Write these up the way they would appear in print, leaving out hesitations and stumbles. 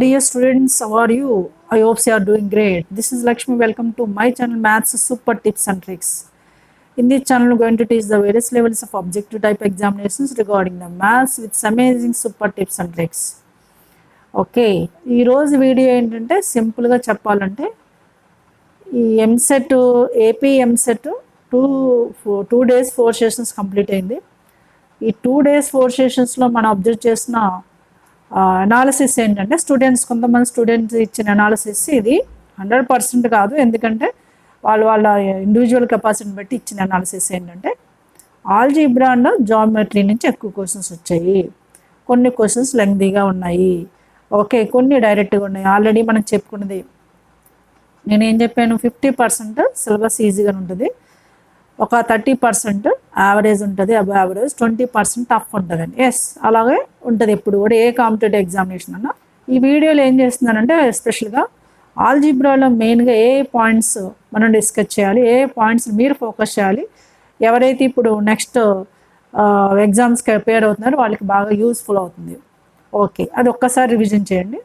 dear students, how are you? I hope you are doing great. This is Lakshmi. Welcome to my channel Maths Super Tips and Tricks. In this channel, we're going to teach the various levels of objective type examinations regarding the maths with some amazing super tips and tricks. Okay, ఈరోజు video ఏంటంటే సింపుల్గా చెప్పాలంటే ఈ EAMCET AP EAMCET two days 4 sessions complete అయింది. ఈ 2 days 4 సెషన్స్లో మనం observe చేసిన analysis ఏంటంటే కొంతమంది స్టూడెంట్స్ ఇచ్చిన అనాలిసిస్ ఇది 100% కాదు, ఎందుకంటే వాళ్ళ ఇండివిజువల్ కెపాసిటీని బట్టి ఇచ్చిన అనాలిసిస్ ఏంటంటే ఆల్జీబ్రా అండ్ జామెట్రీ నుంచి ఎక్కువ క్వశ్చన్స్ వచ్చాయి, కొన్ని క్వశ్చన్స్ లెంగ్తీగా ఉన్నాయి, ఓకే, కొన్ని డైరెక్ట్గా ఉన్నాయి. ఆల్రెడీ మనం చెప్పుకున్నది నేనేం చెప్పాను, 50% సిలబస్ ఈజీగా ఉంటుంది, ఒక 30% యావరేజ్ ఉంటుంది, అబవ్ యావరేజ్ 20% టఫ్ ఉంటుందండి. ఎస్, అలాగే ఉంటుంది ఎప్పుడు కూడా ఏ కాంపిటేటివ్ ఎగ్జామినేషన్ అన్నా. ఈ వీడియోలో ఏం చేస్తున్నానంటే ఎస్పెషల్గా ఆల్జీబ్రాలో మెయిన్గా ఏ పాయింట్స్ మనం డిస్కస్ చేయాలి, ఏ పాయింట్స్ మీరు ఫోకస్ చేయాలి, ఎవరైతే ఇప్పుడు నెక్స్ట్ ఎగ్జామ్స్కి ప్రిపేర్ అవుతున్నారో వాళ్ళకి బాగా యూస్ఫుల్ అవుతుంది. ఓకే, అది ఒక్కసారి రివిజన్ చేయండి.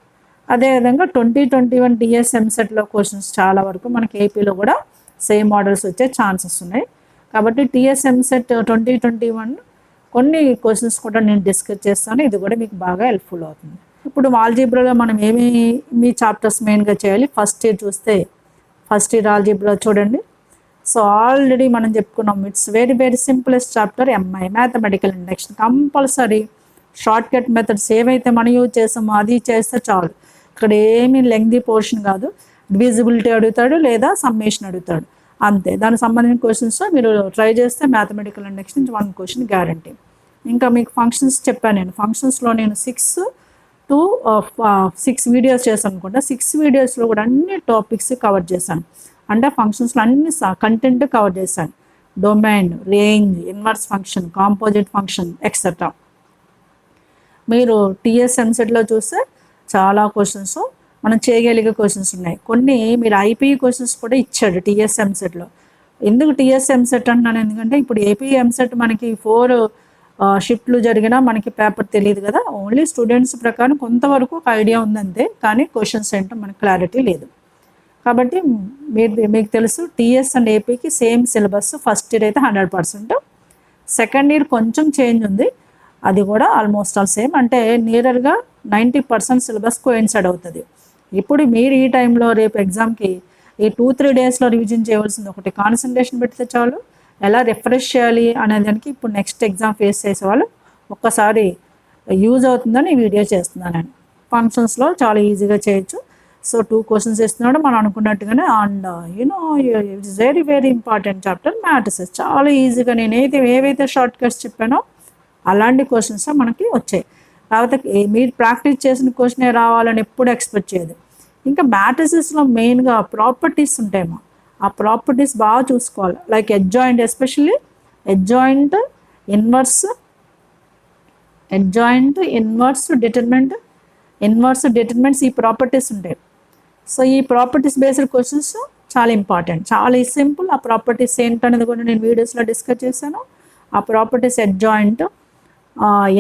అదేవిధంగా 2021 టీఎస్ ఎంసెట్లో క్వశ్చన్స్ చాలా వరకు మనకి ఏపీలో కూడా సేమ్ మోడల్స్ వచ్చే ఛాన్సెస్ ఉన్నాయి. కాబట్టి టీఎస్ ఎంసెట్ 2021 కొన్ని క్వశ్చన్స్ కూడా నేను డిస్కస్ చేస్తాను, ఇది కూడా మీకు బాగా హెల్ప్ఫుల్ అవుతుంది. ఇప్పుడు ఆల్జీబ్రాలో మనం మీ చాప్టర్స్ మెయిన్గా చేయాలి. ఫస్ట్ ఇయర్ చూస్తే ఫస్ట్ ఇయర్ ఆల్జీబ్రా చూడండి. సో ఆల్రెడీ మనం చెప్పుకున్నాం, it's very very simplest chapter MI mathematical induction. Compulsory short cut methods ఏవైతే మనం యూజ్ చేసామో అది చేస్తే చాలు. ఇక్కడ ఏమీ లెంగ్తీ పోర్షన్ కాదు, డివిజిబిలిటీ అడుగుతాడు లేదా సమ్మేషన్ అడుగుతాడు, అంతే. దానికి సంబంధించిన క్వశ్చన్స్ మీరు ట్రై చేస్తే మ్యాథమెటికల్ ఇండక్షన్ నుంచి 1 క్వశ్చన్ గ్యారంటీ. ఇంకా మీకు ఫంక్షన్స్ చెప్పాను నేను, ఫంక్షన్స్లో నేను 6 వీడియోస్ చేశాను అనుకుంటా. 6 వీడియోస్లో కూడా అన్ని టాపిక్స్ కవర్ చేశాను, అంటే ఫంక్షన్స్లో అన్ని కంటెంట్ కవర్ చేశాను. Domain, range, inverse function, composite function etcetera. మీరు టీఎస్ ఎంసెట్లో చూస్తే చాలా క్వశ్చన్స్ మనం చేయగలిగే క్వశ్చన్స్ ఉన్నాయి. కొన్ని మీరు ఐపీ క్వశ్చన్స్ కూడా ఇచ్చాడు టీఎస్ ఎంసెట్లో. ఎందుకు టీఎస్ ఎంసెట్ అంటున్నాను, ఎందుకంటే ఇప్పుడు ఏపీ ఎంసెట్ మనకి 4 షిఫ్ట్లు జరిగినా మనకి పేపర్ తెలియదు కదా, ఓన్లీ స్టూడెంట్స్ ప్రకారం కొంతవరకు ఒక ఐడియా ఉందంతే, కానీ క్వశ్చన్స్ ఏంటో మనకి క్లారిటీ లేదు. కాబట్టి మీకు తెలుసు టీఎస్ అండ్ ఏపీకి సేమ్ సిలబస్. ఫస్ట్ ఇయర్ అయితే 100%, సెకండ్ ఇయర్ కొంచెం చేంజ్ ఉంది, అది కూడా ఆల్మోస్ట్ ఆల్ సేమ్, అంటే నియర్గా 90% సిలబస్ కోయిన్సైడ్ అవుతుంది. ఇప్పుడు మీరు ఈ టైంలో రేపు ఎగ్జామ్కి ఈ 2-3 డేస్లో రివిజన్ చేయవలసింది ఒకటి, కాన్సన్ట్రేషన్ పెడితే చాలు. ఎలా రిఫ్రెష్ చేయాలి అనే దానికి ఇప్పుడు నెక్స్ట్ ఎగ్జామ్ ఫేస్ చేసేవాళ్ళు ఒక్కసారి యూజ్ అవుతుందని ఈ వీడియో చేస్తున్నాను నేను. ఫంక్షన్స్లో చాలా ఈజీగా చేయొచ్చు. సో 2 క్వశ్చన్స్ ఇస్తున్నాడు మనం అనుకున్నట్టుగానే. And it's very very important chapter matrices. చాలా ఈజీగా నేను ఏవైతే షార్ట్ కట్స్ చెప్పానో అలాంటి క్వశ్చన్స్ మనకి వచ్చాయి. కాకపోతే మీరు ప్రాక్టీస్ చేసిన క్వశ్చనే రావాలని ఎప్పుడు ఎక్స్పెక్ట్ చేయదు. ఇంకా మ్యాట్రిసెస్లో మెయిన్గా ప్రాపర్టీస్ ఉంటాయేమో, ఆ ప్రాపర్టీస్ బాగా చూసుకోవాలి. Like adjoint, especially adjoint, inverse determinants, ఈ ప్రాపర్టీస్ ఉంటాయి. సో ఈ ప్రాపర్టీస్ బేస్డ్ క్వశ్చన్స్ చాలా ఇంపార్టెంట్, చాలా సింపుల్. ఆ ప్రాపర్టీస్ ఏంటనేది కూడా నేను వీడియోస్లో డిస్కస్ చేశాను. ఆ ప్రాపర్టీస్ అడ్జాయింట్,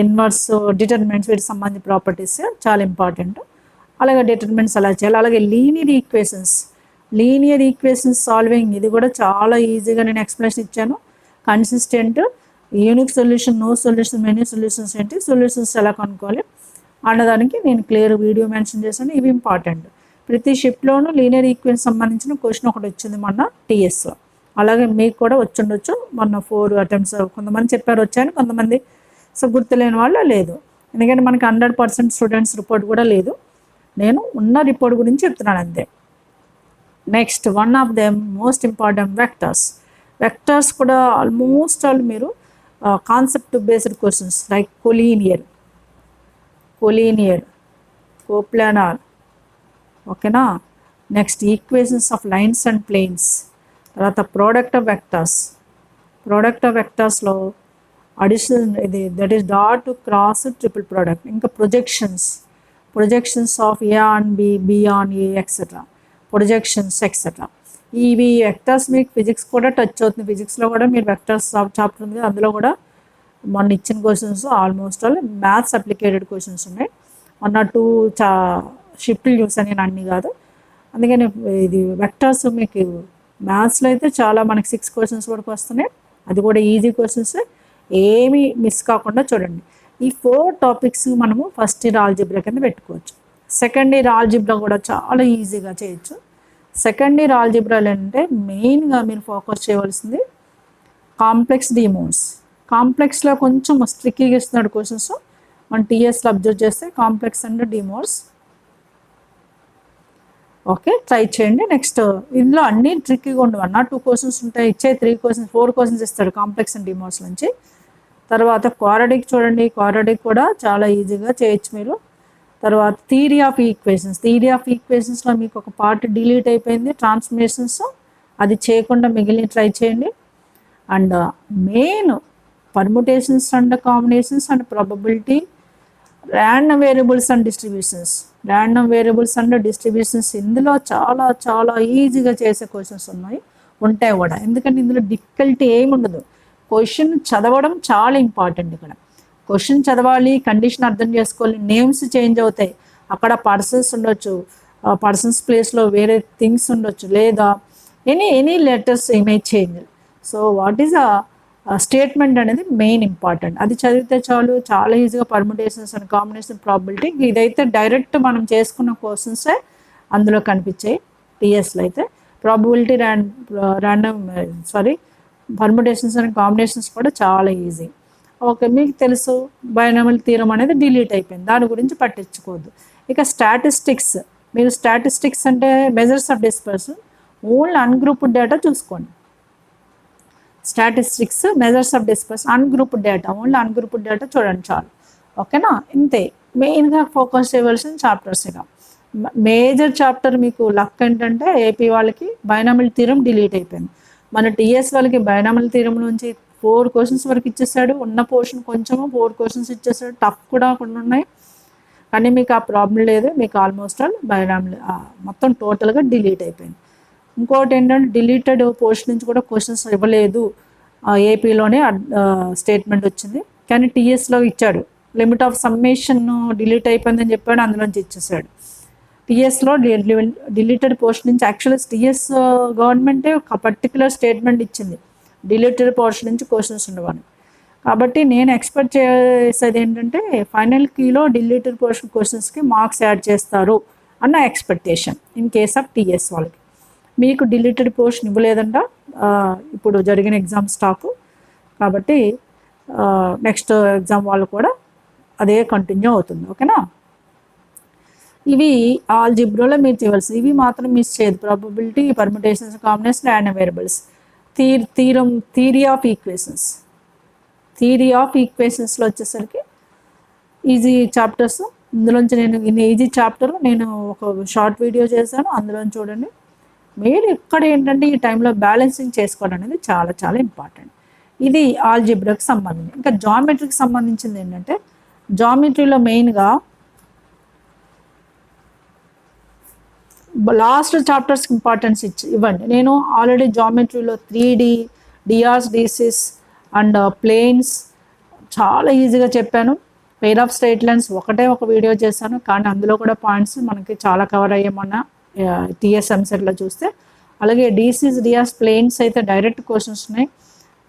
ఇన్వర్స్, డిటర్మినెంట్స్, వీటికి సంబంధించిన ప్రాపర్టీస్ చాలా ఇంపార్టెంట్. అలాగే డిటర్మినెంట్స్ ఎలా చేయాలి, అలాగే లీనియర్ ఈక్వేషన్స్ సాల్వింగ్, ఇది కూడా చాలా ఈజీగా నేను ఎక్స్ప్లెనేషన్ ఇచ్చాను. Consistent, unique solution, no solution, many solutions ఏంటి, సొల్యూషన్స్ ఎలా కనుక్కోవాలి అన్నదానికి నేను క్లియర్ వీడియో మెన్షన్ చేశాను. ఇవి ఇంపార్టెంట్. ప్రతి షిఫ్ట్లోనూ లీనియర్ ఈక్వేషన్ సంబంధించిన క్వశ్చన్ ఒకటి వచ్చింది మొన్న టీఎస్లో, అలాగే మీకు కూడా వచ్చిండొచ్చు. మొన్న 4 అటెంప్ట్స్ కొంతమంది చెప్పారు వచ్చాయని, కొంతమంది సో గుర్తులేని వాళ్ళు లేదు, ఎందుకంటే మనకి 100% స్టూడెంట్స్ రిపోర్ట్ కూడా లేదు, నేను ఉన్న రిపోర్ట్ గురించి చెప్తున్నాను అంతే. Next one of them most important vectors కూడా ఆల్మోస్ట్ ఆల్ మీరు concept based questions like collinear, coplanar, ఓకేనా. Next equations of lines and planes, తర్వాత ప్రోడక్ట్ ఆఫ్ వెక్టర్స్లో అడిషన్, ఇది that is dot, cross, triple product. ఇంకా projections of A on B, B on A etcetera, projections etcetera. ఇవి vectors మీకు physics కూడా touch అవుతుంది. ఫిజిక్స్లో కూడా మీరు వెక్టర్స్ చాప్టర్ ఉంది, అందులో కూడా మొన్న ఇచ్చిన questions almost all maths applicated questions ఉన్నాయి. మొన్న 2 షిఫ్ట్లు చూసాను నేను, అన్నీ కాదు. అందుకని ఇది వెక్టర్స్ మీకు మ్యాథ్స్లో అయితే చాలా మనకి 6 క్వశ్చన్స్ వరకు వస్తున్నాయి. అది కూడా ఈజీ క్వశ్చన్స్, ఏమీ మిస్ కాకుండా చూడండి. ఈ 4 టాపిక్స్ మనము ఫస్ట్ ఇయర్ ఆల్జిబ్రా కింద పెట్టుకోవచ్చు. సెకండ్ ఇయర్ ఆల్జిబ్రా కూడా చాలా ఈజీగా చేయొచ్చు. సెకండ్ ఇయర్ ఆల్జిబ్రాలు అంటే మెయిన్గా మీరు ఫోకస్ చేయవలసింది కాంప్లెక్స్ డిమోడ్స్. కాంప్లెక్స్లో కొంచెం స్ట్రిక్గా ఇస్తున్నాడు క్వశ్చన్స్, మన టీఎస్లో అబ్జర్వ్ చేస్తే కాంప్లెక్స్ అండ్ డిమోడ్స్. ఓకే, ట్రై చేయండి. నెక్స్ట్ ఇందులో అన్నీ ట్రిక్కీగా ఉండవు, 1 or 2 క్వశ్చన్స్ ఉంటాయి. ఇచ్చే 3 క్వశ్చన్స్ 4 క్వశ్చన్స్ ఇస్తాడు కాంప్లెక్స్ అండ్ డిమోడ్స్ నుంచి. తర్వాత క్వాడ్రాటిక్ చూడండి, క్వాడ్రాటిక్ కూడా చాలా ఈజీగా చేయొచ్చు మీరు. తర్వాత theory of equations. Theory of ఈక్వేషన్స్లో మీకు ఒక పార్ట్ డిలీట్ అయిపోయింది, ట్రాన్స్ఫర్మేషన్స్, అది చేయకుండా మిగిలిన ట్రై చేయండి. And main permutations and combinations and probability, random variables and distributions. Random variables and distributions ఇందులో చాలా చాలా ఈజీగా చేసే క్వశ్చన్స్ ఉంటాయి కూడా, ఎందుకంటే ఇందులో డిఫికల్టీ ఏమి ఉండదు. క్వశ్చన్ చదవడం చాలా ఇంపార్టెంట్. ఇక్కడ క్వశ్చన్ చదవాలి, కండిషన్ అర్థం చేసుకోవాలి, నేమ్స్ చేంజ్ అవుతాయి, అక్కడ పర్సన్స్ ఉండొచ్చు, పర్సన్స్ ప్లేస్లో వేరే థింగ్స్ ఉండొచ్చు, లేదా any letters image change. So what is statement అనేది మెయిన్ ఇంపార్టెంట్. అది చదివితే చాలు, చాలా ఈజీగా పర్ముటేషన్స్ అండ్ కాంబినేషన్ ప్రాబిలిటీ. ఇదైతే డైరెక్ట్ మనం చేసుకున్న క్వశ్చన్సే అందులో కనిపించాయి. టీఎస్లో అయితే ప్రాబిలిటీ పర్ముటేషన్స్ అండ్ కాంబినేషన్స్ కూడా చాలా ఈజీ. ఓకే, మీకు తెలుసు బైనామియల్ థీరం అనేది డిలీట్ అయిపోయింది, దాని గురించి పట్టించుకోవద్దు. ఇక స్టాటిస్టిక్స్, మీరు స్టాటిస్టిక్స్ అంటే measures of dispersion, only ungrouped data చూసుకోండి. Statistics measures of dispersion, ungrouped data, only ungrouped data చూడండి చాలు. ఓకేనా, ఇంతే మెయిన్గా ఫోకస్ చేయవలసిన చాప్టర్స్. ఇక మేజర్ చాప్టర్ మీకు లక్ ఏంటంటే ఏపీ వాళ్ళకి బైనామియల్ థీరం డిలీట్ అయిపోయింది. మన టీఎస్ వాళ్ళకి బైనామియల్ థీరం నుంచి 4 క్వశ్చన్స్ వరకు ఇచ్చేసాడు, ఉన్న పోర్షన్ కొంచెము 4 క్వశ్చన్స్ ఇచ్చేసాడు, టఫ్ కూడా కొన్ని ఉన్నాయి. కానీ మీకు ఆ ప్రాబ్లం లేదు, మీకు ఆల్మోస్ట్ ఆల్ బైనామియల్ మొత్తం టోటల్గా డిలీట్ అయిపోయింది. ఇంకోటి ఏంటంటే డిలీటెడ్ పోర్షన్ నుంచి కూడా క్వశ్చన్స్ ఇవ్వలేదు, ఏపీలోనే స్టేట్మెంట్ వచ్చింది, కానీ టీఎస్లో ఇచ్చాడు. లిమిట్ ఆఫ్ సమ్మేషన్ డిలీట్ అయిపోయిందని చెప్పాడు, అందులోంచి ఇచ్చేసాడు. టీఎస్లో డిలీటెడ్ పోర్షన్ నుంచి యాక్చువల్గా టీఎస్ గవర్నమెంటే ఒక పర్టికులర్ స్టేట్మెంట్ ఇచ్చింది, డిలీటెడ్ పోర్షన్ నుంచి క్వశ్చన్స్ ఉండవని. కాబట్టి నేను ఎక్స్పెక్ట్ చేసేది ఏంటంటే ఫైనల్ కీలో డిలీటెడ్ పోర్షన్ క్వశ్చన్స్కి మార్క్స్ యాడ్ చేస్తారు అన్న expectation in case of TS వాళ్ళకి. మీకు డిలీటెడ్ పోర్షన్ ఇవ్వలేదంట ఇప్పుడు జరిగిన ఎగ్జామ్ స్టాక్, కాబట్టి నెక్స్ట్ ఎగ్జామ్ వాళ్ళు కూడా అదే కంటిన్యూ అవుతుంది. ఓకేనా, ఇవి ఆల్జిబ్రాలో మీరు చేయవలసి, ఇవి మాత్రం మిస్ చేయదు. Probability, permutations, combination, random variables, theory of equations. Theory of ఈక్వేషన్స్లో వచ్చేసరికి ఈజీ చాప్టర్స్. ఇందులోంచి నేను ఈజీ చాప్టర్ నేను ఒక షార్ట్ వీడియో చేశాను, అందులో చూడండి. మీరు ఇక్కడ ఏంటంటే ఈ టైంలో బ్యాలెన్సింగ్ చేసుకోవడం అనేది చాలా చాలా ఇంపార్టెంట్. ఇది ఆల్జిబ్రాకి సంబంధించి. ఇంకా జామెట్రీకి సంబంధించింది ఏంటంటే జామెట్రీలో మెయిన్గా లాస్ట్ చాప్టర్స్కి ఇంపార్టెన్స్ ఇవ్వండి. నేను ఆల్రెడీ జామెట్రీలో 3D, DRs, DCs and planes చాలా ఈజీగా చెప్పాను. పెయిర్ ఆఫ్ స్ట్రైట్ లైన్స్ ఒక వీడియో చేశాను, కానీ అందులో కూడా పాయింట్స్ మనకి చాలా కవర్ అయ్యామన్న టీఎస్ ఎంసెట్లో చూస్తే. అలాగే డిసిస్, డిఆర్స్, ప్లేన్స్ అయితే డైరెక్ట్ క్వశ్చన్స్ ఉన్నాయి,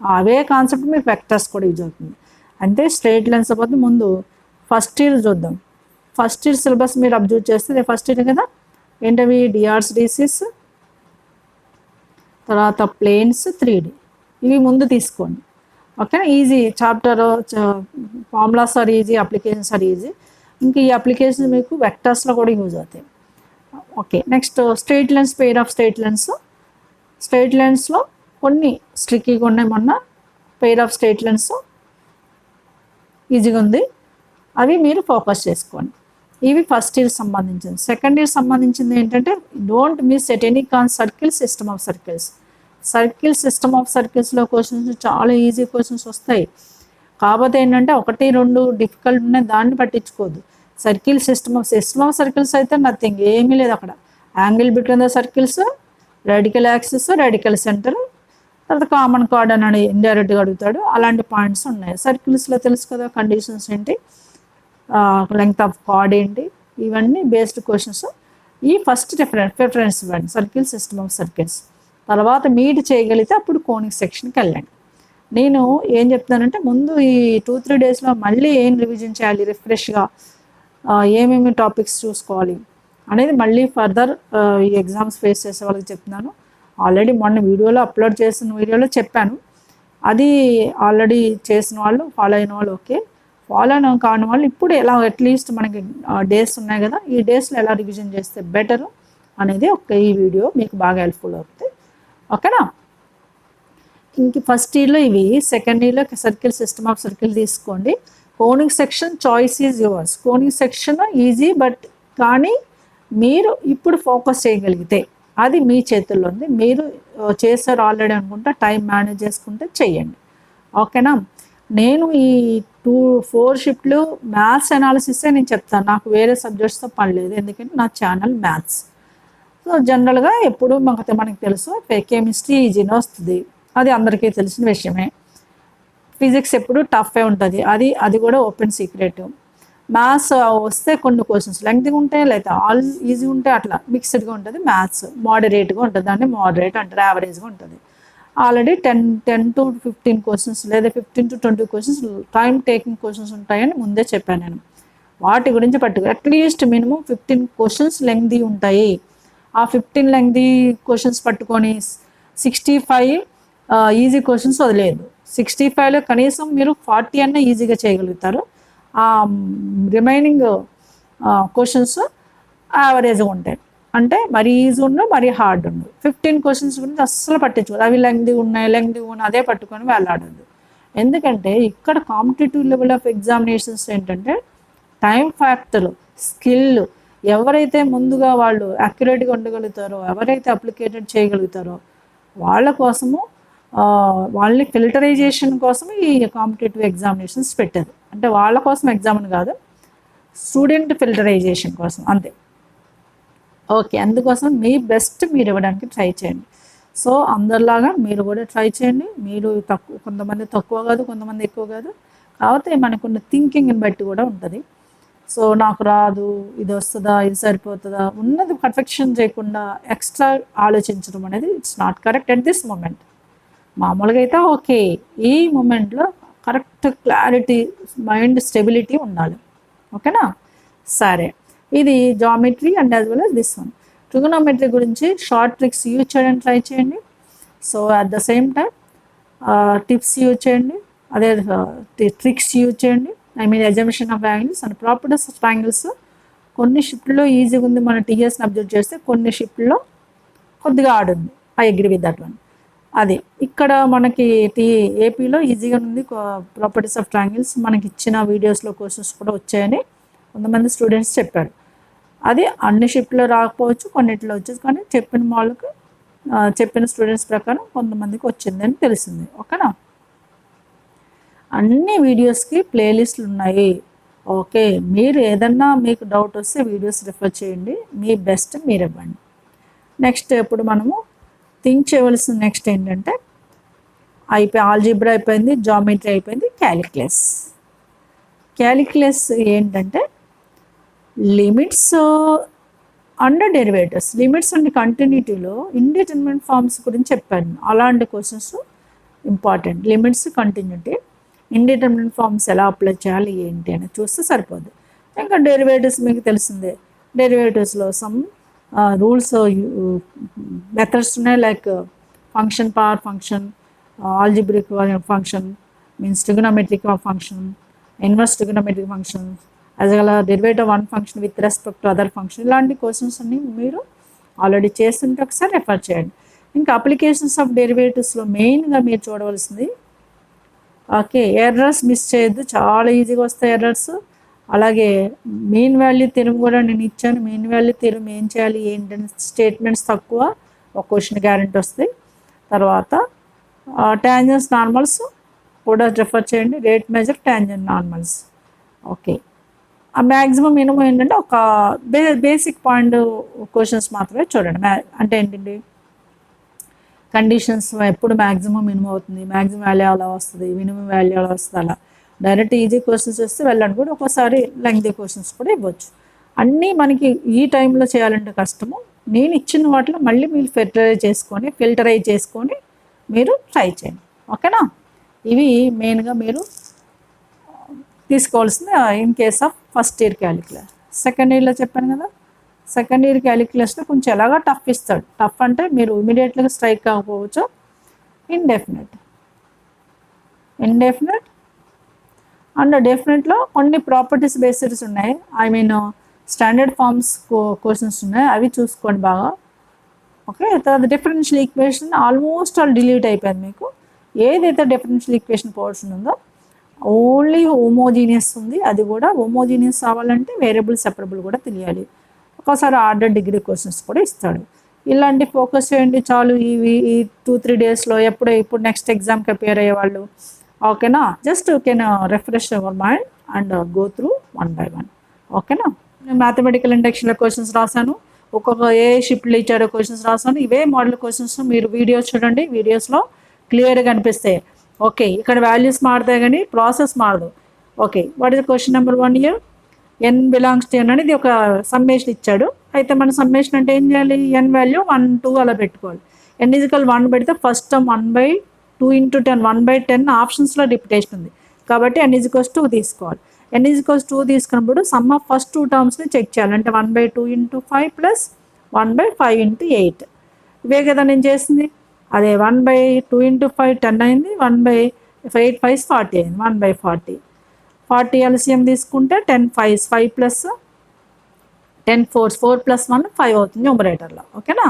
అవే కాన్సెప్ట్ మీకు వెక్టర్స్ కూడా యూజ్ అవుతుంది. అంటే స్ట్రైట్ లైన్స్ పోతే ముందు ఫస్ట్ ఇయర్ చూద్దాం. ఫస్ట్ ఇయర్ సిలబస్ మీరు అబ్జర్వ్ చేస్తే ఫస్ట్ ఇయర్ కదా, ఏంటవి డిఆర్స్, డిసిస్, తర్వాత ప్లేన్స్, 3D, ఇవి ముందు తీసుకోండి. Okay, easy chapter, formulas are easy, applications are easy. ఇంకా ఈ అప్లికేషన్ మీకు వెక్టర్స్లో కూడా యూజ్ అవుతాయి. Okay, next straight lines, pair of straight lines. Straight లైన్స్లో కొన్ని స్ట్రిక్కీగా ఉన్నాయి, మొన్న పెయిర్ ఆఫ్ స్ట్రైట్ లైన్స్ ఈజీగా ఉంది, అవి మీరు ఫోకస్ చేసుకోండి. ఇవి ఫస్ట్ ఇయర్ సంబంధించింది. సెకండ్ ఇయర్ సంబంధించింది ఏంటంటే don't miss at any circle, system of circles. System of సర్కిల్స్లో క్వశ్చన్స్ చాలా ఈజీ క్వశ్చన్స్ వస్తాయి. కాకపోతే ఏంటంటే 1, 2 డిఫికల్ట్ ఉన్నాయి, దాన్ని పట్టించుకోవద్దు. సిస్టమ్ ఆఫ్ సర్కిల్స్ అయితే నథింగ్, ఏమీ లేదు అక్కడ. Angle between the circles, radical axis, radical centre, తర్వాత కామన్ కార్డ్ అని ఇండైరెక్ట్గా అడుగుతాడు, అలాంటి పాయింట్స్ ఉన్నాయి. సర్కిల్స్లో తెలుసు కదా, కండిషన్స్ ఏంటి, లెంగ్త్ ఆఫ్ కార్డ్ ఏంటి, ఇవన్నీ బేస్డ్ క్వశ్చన్స్. ఈ ఫస్ట్ ప్రిఫరెన్స్ ఇవ్వండి సర్కిల్, సిస్టమ్ ఆఫ్ సర్కిల్స్. తర్వాత మీట్ చేయగలిగితే అప్పుడు కోనిక్ సెక్షన్కి వెళ్ళండి. నేను ఏం చెప్తానంటే ముందు ఈ 2-3 డేస్లో మళ్ళీ ఏం రివిజన్ చేయాలి, రిఫ్రెష్గా ఏమేమి టాపిక్స్ చూసుకోవాలి అనేది మళ్ళీ ఫర్దర్ ఈ ఎగ్జామ్స్ ఫేస్ చేసే వాళ్ళకి చెప్తున్నాను. ఆల్రెడీ మొన్న వీడియోలో అప్లోడ్ చేసిన వీడియోలో చెప్పాను. అది ఆల్రెడీ చేసిన వాళ్ళు, ఫాలో అయిన వాళ్ళు ఓకే. ఫాలో కాని వాళ్ళు ఇప్పుడు ఎలా అట్లీస్ట్ మనకి డేస్ ఉన్నాయి కదా, ఈ డేస్లో ఎలా రివిజన్ చేస్తే బెటర్ అనేది ఈ వీడియో మీకు బాగా హెల్ప్ఫుల్ అవుతుంది. ఓకేనా? ఇంక ఫస్ట్ ఇయర్లో ఇవి, సెకండ్ ఇయర్లో సర్కిల్, సిస్టమ్ ఆఫ్ సర్కిల్ తీసుకోండి. Conic section choice is yours. Conic section easy, but కానీ మీరు ఇప్పుడు ఫోకస్ చేయగలిగితే అది మీ చేతుల్లో ఉంది. మీరు చేశారు ఆల్రెడీ అనుకుంటా, టైం మేనేజ్ చేసుకుంటే చెయ్యండి. ఓకేనా? నేను ఈ 4 షిఫ్ట్లు మ్యాథ్స్ అనాలిసిసే నేను చెప్తాను. నాకు వేరే సబ్జెక్ట్స్తో పని లేదు, ఎందుకంటే నా ఛానల్ మ్యాథ్స్. సో జనరల్గా ఎప్పుడు మనకి తెలుసు కెమిస్ట్రీ ఈజీనే వస్తుంది, అది అందరికీ తెలిసిన విషయమే. ఫిజిక్స్ ఎప్పుడు టఫే ఉంటుంది, అది కూడా ఓపెన్ సీక్రెట్. మ్యాథ్స్ వస్తే కొన్ని క్వశ్చన్స్ లెంగ్త్గా ఉంటాయి, లేదా ఆల్ ఈజీ ఉంటాయి, అట్లా మిక్స్డ్గా ఉంటుంది. మ్యాథ్స్ మోడరేట్గా ఉంటుంది, దాన్ని మోడరేట్ అంటారు, యావరేజ్గా ఉంటుంది. ఆల్రెడీ 10 to 15 క్వశ్చన్స్ లేదా 15 to 20 questions time taking questions ఉంటాయని ముందే చెప్పాను నేను. వాటి గురించి అట్లీస్ట్ మినిమం 15 క్వశ్చన్స్ లెంగ్తీ ఉంటాయి. ఆ 15 లెంగ్తీ క్వశ్చన్స్ పట్టుకొని 65 ఈజీ క్వశ్చన్స్ వదిలేదు. 65లో కనీసం మీరు 40 అన్న ఈజీగా చేయగలుగుతారు. రిమైనింగ్ క్వశ్చన్స్ యావరేజ్గా ఉంటాయి. అంటే మరీ ఈజీ ఉండవు, మరీ హార్డ్ ఉండవు. 15 క్వశ్చన్స్ గురించి అస్సలు పట్టించుకోదు. అవి లెంగ్తీ ఉన్నాయి అదే పట్టుకొని వెళ్ళాడదు. ఎందుకంటే ఇక్కడ కాంపిటేటివ్ లెవెల్ ఆఫ్ ఎగ్జామినేషన్స్ ఏంటంటే టైం ఫ్యాక్టర్, స్కిల్, ఎవరైతే ముందుగా వాళ్ళు అక్యురేట్గా ఉండగలుగుతారో, ఎవరైతే అప్లికేటెడ్ చేయగలుగుతారో వాళ్ళ కోసము, వాళ్ళని ఫిల్టరైజేషన్ కోసం ఈ కాంపిటేటివ్ ఎగ్జామినేషన్స్ పెట్టారు. అంటే వాళ్ళ కోసం ఎగ్జామ్ అని కాదు, స్టూడెంట్ ఫిల్టరైజేషన్ కోసం అంతే. ఓకే, అందుకోసం మీ బెస్ట్ మీరు ఇవ్వడానికి ట్రై చేయండి. సో అందరిలాగా మీరు కూడా ట్రై చేయండి. మీరు కొంతమంది తక్కువ కాదు, కొంతమంది ఎక్కువ కాదు, కాకపోతే మనకున్న థింకింగ్ని బట్టి కూడా ఉంటుంది. సో నాకు రాదు, ఇది వస్తుందా, ఇది సరిపోతుందా, ఉన్నది పర్ఫెక్షన్ చేయకుండా ఎక్స్ట్రా ఆలోచించడం అనేది it's not correct at this moment. మామూలుగా అయితే ఓకే, ఈ మూమెంట్లో కరెక్ట్ క్లారిటీ, మైండ్ స్టెబిలిటీ ఉండాలి. ఓకేనా? సరే, ఇది geometry and as well as this one. Trigonometry గురించి షార్ట్ ట్రిక్స్ యూజ్ చేయడానికి ట్రై చేయండి. So at the same time tips use చేయండి, అదే ట్రిక్స్ యూజ్ చేయండి. I mean assumption of angles and properties of angles. కొన్ని షిఫ్ట్లో ఈజీగా ఉంది, మన టీఎస్ని అబ్జర్వ్ చేస్తే కొన్ని షిఫ్ట్లో కొద్దిగా ఆడుంది. I agree with that one. అది ఇక్కడ మనకి ఏపీలో ఈజీగా ఉంది. ప్రాపర్టీస్ ఆఫ్ ట్రయాంగిల్స్ మనకి ఇచ్చిన వీడియోస్లో కోర్సెస్ కూడా వచ్చాయని కొంతమంది స్టూడెంట్స్ చెప్పారు. అది అన్ని షిఫ్ట్లో రాకపోవచ్చు, కొన్నిట్లో వచ్చేది, కానీ చెప్పిన వాళ్ళకి చెప్పిన స్టూడెంట్స్ ప్రకారం కొంతమందికి వచ్చిందని తెలిసింది. ఓకేనా? అన్ని వీడియోస్కి ప్లేలిస్టులు ఉన్నాయి. ఓకే, మీరు ఏదన్నా మీకు డౌట్ వస్తే వీడియోస్ రిఫర్ చేయండి, మీ బెస్ట్ మీరు ఇవ్వండి. నెక్స్ట్ ఇప్పుడు మనము థింక్ చేయవలసిన నెక్స్ట్ ఏంటంటే ఆల్జీబ్రా అయిపోయింది, జామెట్రీ అయిపోయింది, క్యాలిక్యులస్. క్యాలిక్యులస్ ఏంటంటే limits and derivatives. Limits and కంటిన్యూటీలో ఇండిటర్మినెంట్ ఫార్మ్స్ గురించి చెప్పాను. అలాంటి questions important. Limits, continuity, indeterminate forms ఎలా అప్లై చేయాలి ఏంటి అని చూస్తే సరిపోదు. ఇంకా డెరివేటివ్స్ మీకు తెలిసిందే. డెరివేటివ్స్లో సమ్ రూల్స్, మెథడ్స్ ఉన్నాయి. Like function, power function, algebraic function, means trigonometric function, inverse trigonometric function, as well derivative one function with respect to other function. ఇలాంటి క్వశ్చన్స్ అన్ని మీరు ఆల్రెడీ చేస్తుంటే ఒకసారి రెఫర్ చేయండి. ఇంకా అప్లికేషన్స్ ఆఫ్ డెరివేటివ్స్లో మెయిన్గా మీరు చూడవలసింది ఓకే, ఎర్రర్స్ మిస్ చేయొద్దు, చాలా ఈజీగా వస్తాయి ఎర్రర్స్. అలాగే మెయిన్ వాల్యూ థియరం కూడా నేను ఇచ్చాను. మెయిన్ వాల్యూ థియరం ఏం చేయాలి ఏంటని స్టేట్మెంట్స్ తక్కువ, ఒక క్వశ్చన్ గ్యారెంటీ వస్తాయి. తర్వాత ట్యాంజెంట్స్, నార్మల్స్ కూడా రిఫర్ చేయండి. Rate measure, tangent, normals. Okay, ఆ మ్యాక్సిమం మినిమం ఏంటంటే ఒక బేసిక్ పాయింట్ క్వశ్చన్స్ మాత్రమే చూడండి. అంటే ఏంటండి, కండిషన్స్ ఎప్పుడు మ్యాక్సిమం మినిమం అవుతుంది, మ్యాక్సిమం వాల్యూ అలా వస్తుంది, మినిమం వాల్యూ అలా వస్తుంది. అలా డైరెక్ట్ ఈజీ క్వశ్చన్స్ వస్తే వెళ్ళండి. కూడా ఒక్కోసారి లెంగ్తీ క్వశ్చన్స్ కూడా ఇవ్వచ్చు. అన్నీ మనకి ఈ టైంలో చేయాలంటే కష్టము. నేను ఇచ్చిన వాటిలో మళ్ళీ మీరు ఫిల్టరైజ్ చేసుకొని మీరు ట్రై చేయండి. ఓకేనా? ఇవి మెయిన్గా మీరు తీసుకోవాల్సింది in case of first year calculus. Second ఇయర్లో చెప్పాను కదా, సెకండ్ ఇయర్ క్యాలిక్యులస్లో కొంచెం ఎలాగా టఫ్ ఇస్తాడు. టఫ్ అంటే మీరు ఇమీడియట్గా స్ట్రైక్ కాకపోవచ్చు. ఇండెఫినెట్ అండ్ డెఫినెట్లో కొన్ని ప్రాపర్టీస్ బేస్డ్స్ ఉన్నాయి. I mean standard forms questions ఉన్నాయి, అవి చూసుకోండి బాగా. ఓకే, తర్వాత differential equation almost all delete అయిపోయింది మీకు. ఏదైతే డిఫరెన్షియల్ ఈక్వేషన్ పోర్షన్ ఉందో ఓన్లీ హోమోజీనియస్ ఉంది. అది కూడా హోమోజీనియస్ అవ్వాలంటే వేరియబుల్ సెపరబుల్ కూడా తెలియాలి. ఒకసారి ఆర్డర్ డిగ్రీ క్వశ్చన్స్ కూడా ఇస్తాడు. ఇలాంటి ఫోకస్ చేయండి చాలు. ఈ 2-3 డేస్లో ఇప్పుడు నెక్స్ట్ ఎగ్జామ్కి అపేర్ అయ్యేవాళ్ళు, ఓకేనా? Just can refresh your mind and go through 1 by 1. ఓకేనా? నేను మ్యాథమెటికల్ ఇండక్షన్లో క్వశ్చన్స్ రాశాను, ఒక్కొక్క ఏ షిఫ్ట్లో ఇచ్చాడో క్వశ్చన్స్ రాశాను. ఇవే మోడల్ క్వశ్చన్స్ మీరు వీడియోస్ చూడండి, వీడియోస్లో క్లియర్గా కనిపిస్తాయి. ఓకే, ఇక్కడ వాల్యూస్ మారుతాయి కానీ ప్రాసెస్ మారదు. Okay, what is question number 1 here? n belongs to n అనేది ఒక సమ్మేషన్ ఇచ్చాడు. అయితే మన సమ్మేషన్ అంటే ఏం చేయాలి? n వాల్యూ 1, 2 అలా పెట్టుకోవాలి. n = 1 పెడితే ఫస్ట్ టర్మ్ 1/2 × 10 1/10 ఆప్షన్స్లో రిపిటేషన్ ఉంది కాబట్టి n = 2 తీసుకోవాలి. n = 2 తీసుకున్నప్పుడు సమ్ ఆఫ్ ఫస్ట్ 2 టర్మ్స్ని చెక్ చేయాలి. అంటే 1/2 × 5 + 1/5 × 8. ఇవే కదా నేను చేసింది. అదే 1/2 × 5 10 అయింది, 1/8 5 40 అయింది, 1/40. 40 LCM తీసుకుంటే 10 5s 5 + 10 4s 4 + 1 5 అవుతుంది న్యూమరేటర్లో. ఓకేనా?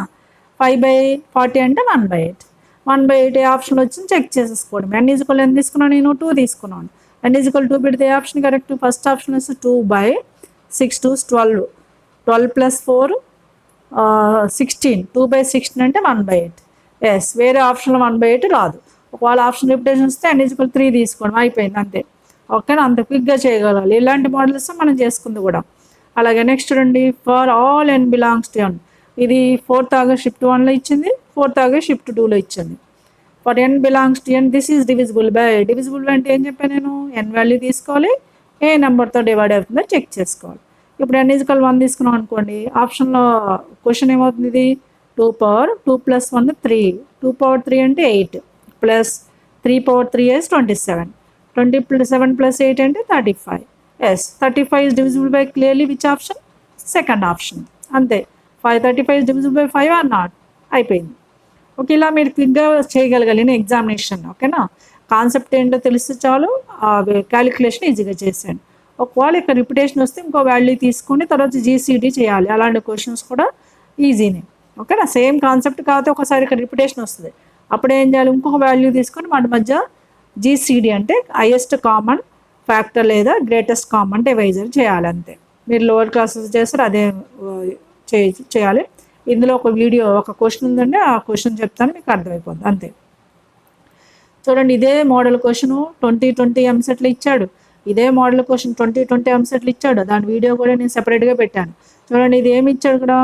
5/40 అంటే 1/8. 1/8 ఏ ఆప్షన్ వచ్చింది చెక్ చేసేసుకోండి. n = ఎంత తీసుకున్నాను నేను? 2 తీసుకున్నాను. n = 2 పెడితే ఏ ఆప్షన్ కరెక్ట్? ఫస్ట్ ఆప్షన్ వస్తే 2/6 2s 12 12 + 4 16 2/16 అంటే 1/8. ఎస్, వేరే ఆప్షన్లో 1/8 రాదు. ఒకవేళ ఆప్షన్ రిపిటేషన్ వస్తే n = 3 తీసుకోండి, అయిపోయింది అంతే. ఓకేనా? అంత క్విక్గా చేయగలగాలి. ఇలాంటి మోడల్స్ మనం చేసుకుంది కూడా. అలాగే నెక్స్ట్ చూడండి, for all n belongs to n. ఇది 4th August షిఫ్ట్ 1లో ఇచ్చింది, 4th August షిఫ్ట్ 2లో ఇచ్చింది. For n belongs to n this is divisible by అంటే ఏం చెప్పాను నేను? n వాల్యూ తీసుకోవాలి, ఏ నెంబర్తో డివైడ్ అవుతుందో చెక్ చేసుకోవాలి. ఇప్పుడు n = 1 తీసుకున్నాం అనుకోండి, ఆప్షన్లో క్వశ్చన్ ఏమవుతుంది? ఇది 2 + 1 3 2 × 3 అంటే 8 ప్లస్ 3 × 3 is 27 27 + 8 అంటే 35. Yes, 35 is divisible by clearly which option? Second option. అంతే. 35 is divisible by 5 or not? అయిపోయింది. ఓకే, ఇలా మీరు క్విక్గా చేయగలగాలి ఎగ్జామినేషన్. ఓకేనా? కాన్సెప్ట్ ఏంటో తెలిస్తే చాలు, క్యాలిక్యులేషన్ ఈజీగా చేశాను. ఒకవేళ ఇక్కడ రిపిటేషన్ వస్తే ఇంకో వాల్యూ తీసుకొని తర్వాత GCD చేయాలి. అలాంటి క్వశ్చన్స్ కూడా ఈజీనే. ఓకేనా? సేమ్ కాన్సెప్ట్ కాకపోతే ఒకసారి ఇక్కడ రిపిటేషన్ వస్తుంది, అప్పుడు ఏం చేయాలి? ఇంకొక వాల్యూ తీసుకొని వాటి మధ్య GCD అంటే హైయెస్ట్ కామన్ ఫ్యాక్టర్ లేదా గ్రేటెస్ట్ కామన్ డివైజర్ చేయాలి. అంతే. మీరు లోవర్ క్లాసెస్ చేస్తారు అదే చేయాలి. ఇందులో ఒక వీడియో ఒక క్వశ్చన్ ఉందండి, ఆ క్వశ్చన్ చెప్తాను, మీకు అర్థమైపోద్ది. అంతే. చూడండి, ఇదే మోడల్ క్వశ్చన్ 2020 ఎంసెట్లో ఇచ్చాడు. ఇదే మోడల్ క్వశ్చన్ 2020 ఎంసెట్లో ఇచ్చాడు. దాని వీడియో కూడా నేను సెపరేట్గా పెట్టాను. చూడండి, ఇది ఏమి ఇచ్చాడు ఇక్కడ?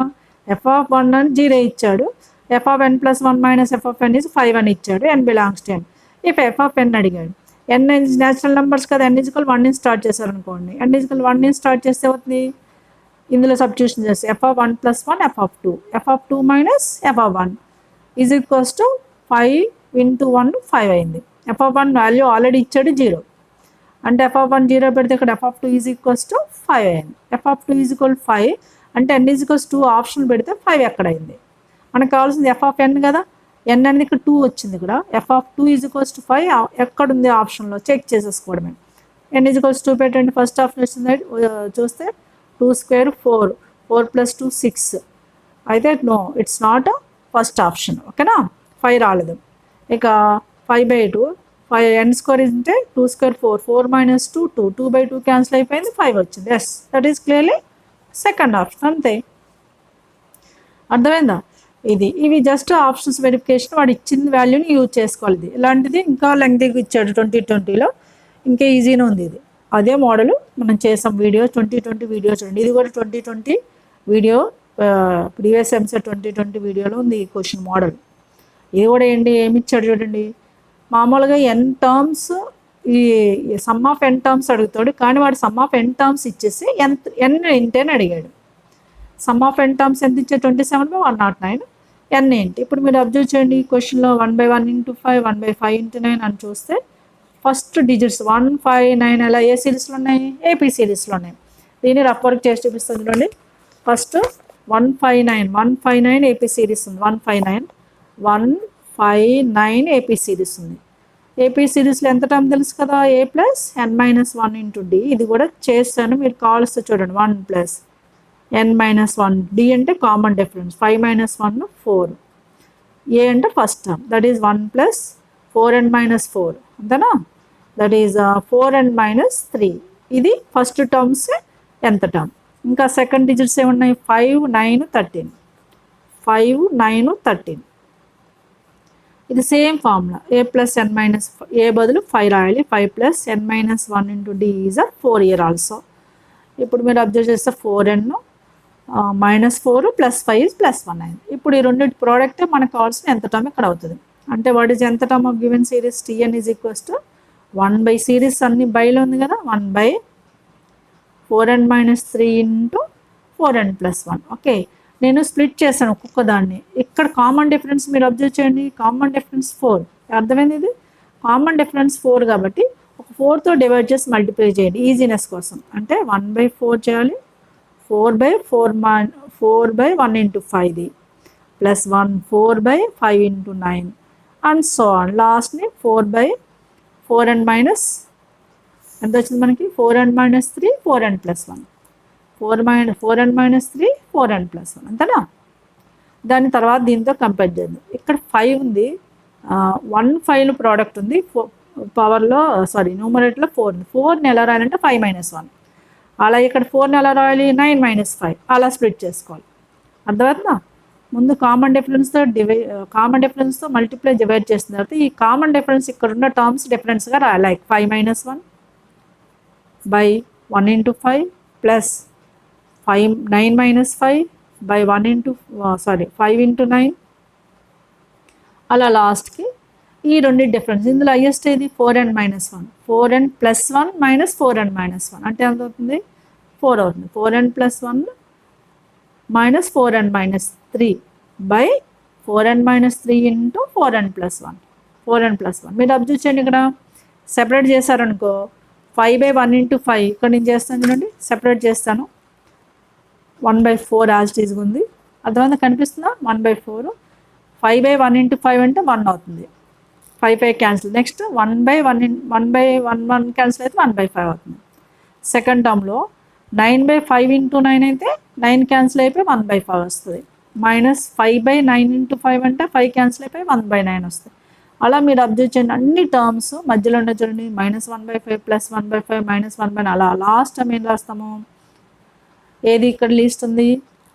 f(1) అని 0 ఇచ్చాడు. f(n + 1 - f(n) is 5 అని ఇచ్చాడు. n belongs to n. If f(n) అడిగాడు, n న్యాచురల్ నెంబర్స్ కదా, n = 1 నుంచి స్టార్ట్ చేశారనుకోండి, n = 1 నుంచి స్టార్ట్ చేస్తే అవుతుంది, ఇందులో సబ్స్టిట్యూషన్ చేస్తే f(1 + 1 f(2) f(2 - f(1) is equals to 5 × 1 5 అయింది. f(1) వాల్యూ ఆల్రెడీ ఇచ్చాడు 0, అంటే f(1) 0 పెడితే ఇక్కడ f(2) ఈజ్ ఈక్వల్స్ టు 5 అయింది. f(2) ఈజ్ ఈక్వల్ 5 అంటే n = 2 ఆప్షన్ పెడితే 5 ఎక్కడైంది? మనకు కావాల్సింది f(n) కదా, n అనేది ఇక్కడ 2 వచ్చింది. ఇక్కడ f(2) ఈజ్ ఈక్వల్స్ టు 5 ఎక్కడుంది ఆప్షన్లో చెక్ చేసేసుకోవడమే. n = 2 పెట్టండి, ఫస్ట్ ఆప్షన్ వచ్చింది చూస్తే 2² 4 4 + 2 6 అయితే no, it's not first option. ఓకేనా? 5 రాలేదు. ఇక 5/2 n² అంటే 2² 4 4 - 2 2 2/2 క్యాన్సిల్ అయిపోయింది, 5 వచ్చింది. Yes, that is clearly second option. అంతే. అర్థమైందా? ఇవి జస్ట్ ఆప్షన్స్ వెరిఫికేషన్, వాడు ఇచ్చిన వాల్యూని యూజ్ చేసుకోవాలి. ఇది ఇలాంటిది ఇంకా లెంగ్తీగా ఇచ్చాడు 2020లో, ఇంకా ఈజీనే ఉంది. ఇది అదే మోడల్ మనం చేసాం. వీడియో 2020 వీడియో చూడండి. ఇది కూడా 2020 వీడియో, ప్రీవియస్ ఎంసెట్ 2020 వీడియోలో ఉంది ఈ క్వశ్చన్ మోడల్. ఇది కూడా ఏమి ఇచ్చాడు చూడండి. మామూలుగా n టర్మ్స్ ఈ సమ్ ఆఫ్ ఎన్ టర్మ్స్ అడుగుతాడు, కానీ వాడు సమ్ ఆఫ్ ఎన్ టర్మ్స్ ఇచ్చేసి ఎన్ ఏంటి అని అడిగాడు. సమ్ ఆఫ్ ఎన్ టర్మ్స్ ఎంత ఇచ్చే 27/109 ఎన్ ఏంటి. ఇప్పుడు మీరు అబ్జర్వ్ చేయండి, ఈ క్వశ్చన్లో 1/1 × 5 1/5 × 9 అని చూస్తే ఫస్ట్ డిజిట్స్ 1 5 9 అలా ఏ సిరీస్లో ఉన్నాయి, ఏపీ సిరీస్లో ఉన్నాయి. దీన్ని రఫ్ వర్క్ చేసి చూపిస్తుంది చూడండి. ఫస్ట్ 159 ఏపీ సిరీస్ ఉంది. 159 ఏపీ సిరీస్ ఉంది. ఏపీ సిరీస్లో ఎంత టర్మ్ తెలుసు కదా, a + n-1 × d. ఇది కూడా చేస్తాను, మీరు కావాల్సి చూడండి. 1 + n-1, d అంటే కామన్ డిఫరెన్స్, 5 - 1 4, a అంటే first term, that is 1 + 4n-4 అంతేనా, దట్ ఈజ్ 4n-3. ఇది ఫస్ట్ టర్మ్స్ ఎంత టర్మ్. ఇంకా సెకండ్ డిజిట్స్ ఏమున్నాయి, 5 9 13, 5 9 13. ఇది same formula, a + n-, a బదులు 5 రాయాలి, 5 + n-1 × d is 4 year also. ఇప్పుడు మీరు అబ్జర్వ్ చేస్తే 4n -4 + 5 + 1 అయింది. ఇప్పుడు ఈ రెండు ప్రోడక్ట్ మనకు కావాల్సిన ఎంత టర్మ్ ఇక్కడ అవుతుంది అంటే, వాట్ ఈజ్ ఎంత term of given series, tn = 1 series అన్ని బైలో ఉంది కదా, 1/4n-3 × 4n + 1. ఓకే, నేను స్ప్లిట్ చేశాను ఒక్కొక్క దాన్ని. ఇక్కడ కామన్ డిఫరెన్స్ మీరు అబ్జర్వ్ చేయండి, కామన్ డిఫరెన్స్ 4. అర్థమైంది, ఇది కామన్ డిఫరెన్స్ 4 కాబట్టి ఒక 4తో డివైడ్ చేసి మల్టిప్లై చేయండి ఈజీనెస్ కోసం. అంటే 1/4 చేయాలి, 4/1 × 5 ప్లస్ 1 4/5 × 9 అండ్ సో ఆన్. లాస్ట్ని 4/4n మైనస్ ఎంత వచ్చింది మనకి, 4n-3 4n + 1, 4n - 3 4n + 1 అంతేనా. దాని తర్వాత దీంతో కంపేర్ చేద్దాం. ఇక్కడ 5 ఉంది, 1 5 ప్రోడక్ట్ ఉంది, పవర్లో న్యూమరేటర్లో 4 ఉంది. 4ని ఎలా రాయాలంటే 5 - 1, అలా ఇక్కడ 4ని ఎలా రాయాలి 9 - 5, అలా స్ప్లిట్ చేసుకోవాలి. అర్థమవుతుందా. ముందు కామన్ డిఫరెన్స్తో మల్టిప్లై డివైడ్ చేసిన తర్వాత ఈ కామన్ డిఫరెన్స్ ఇక్కడ ఉన్న టర్మ్స్ డిఫరెన్స్గా రాయాలి. లైక్ 5 - 1/1 × 5 ప్లస్ 9 - 5/1 × 5 × 9 అలా లాస్ట్కి ఈ రెండు డిఫరెన్స్. ఇందులో హైయెస్ట్ ఏది 4n - 1, 4n + 1 - 4n - 1 అంటే ఎంత అవుతుంది 4 అవుతుంది. 4n + 1 - 4n - 3 4n - 3 × 4n + 1, 4n + 1. మీరు అబ్జర్వ్ చేయండి, ఇక్కడ సెపరేట్ చేశారనుకో 5/1 × 5 ఇక్కడ నేను చేస్తాను చూడండి, సెపరేట్ చేస్తాను 1/4 యాజ్ ఇట్ ఈజ్ ఉంది. అర్థమైందా, కనిపిస్తుందా 1/4. 5/1 × 5 అంటే 1 అవుతుంది, 5 క్యాన్సిల్. నెక్స్ట్ 1/1 క్యాన్సిల్ అయితే 1/5 అవుతుంది. సెకండ్ టర్మ్లో 9/5 × 9 అయితే 9 క్యాన్సిల్ అయిపోయి 1/5 వస్తుంది. -5/9 × 5 అంటే 5 క్యాన్సిల్ అయిపోయి 1/9 వస్తుంది. అలా మీరు అబ్జర్వ్ చేయండి, అన్ని టర్మ్స్ మధ్యలో ఉన్న చూడండి, -1/5 + 1/5 -1/9 అలా. లాస్ట్ టర్మ్ ఏం రాస్తాము, ఏది ఇక్కడ లీస్ట్ ఉంది,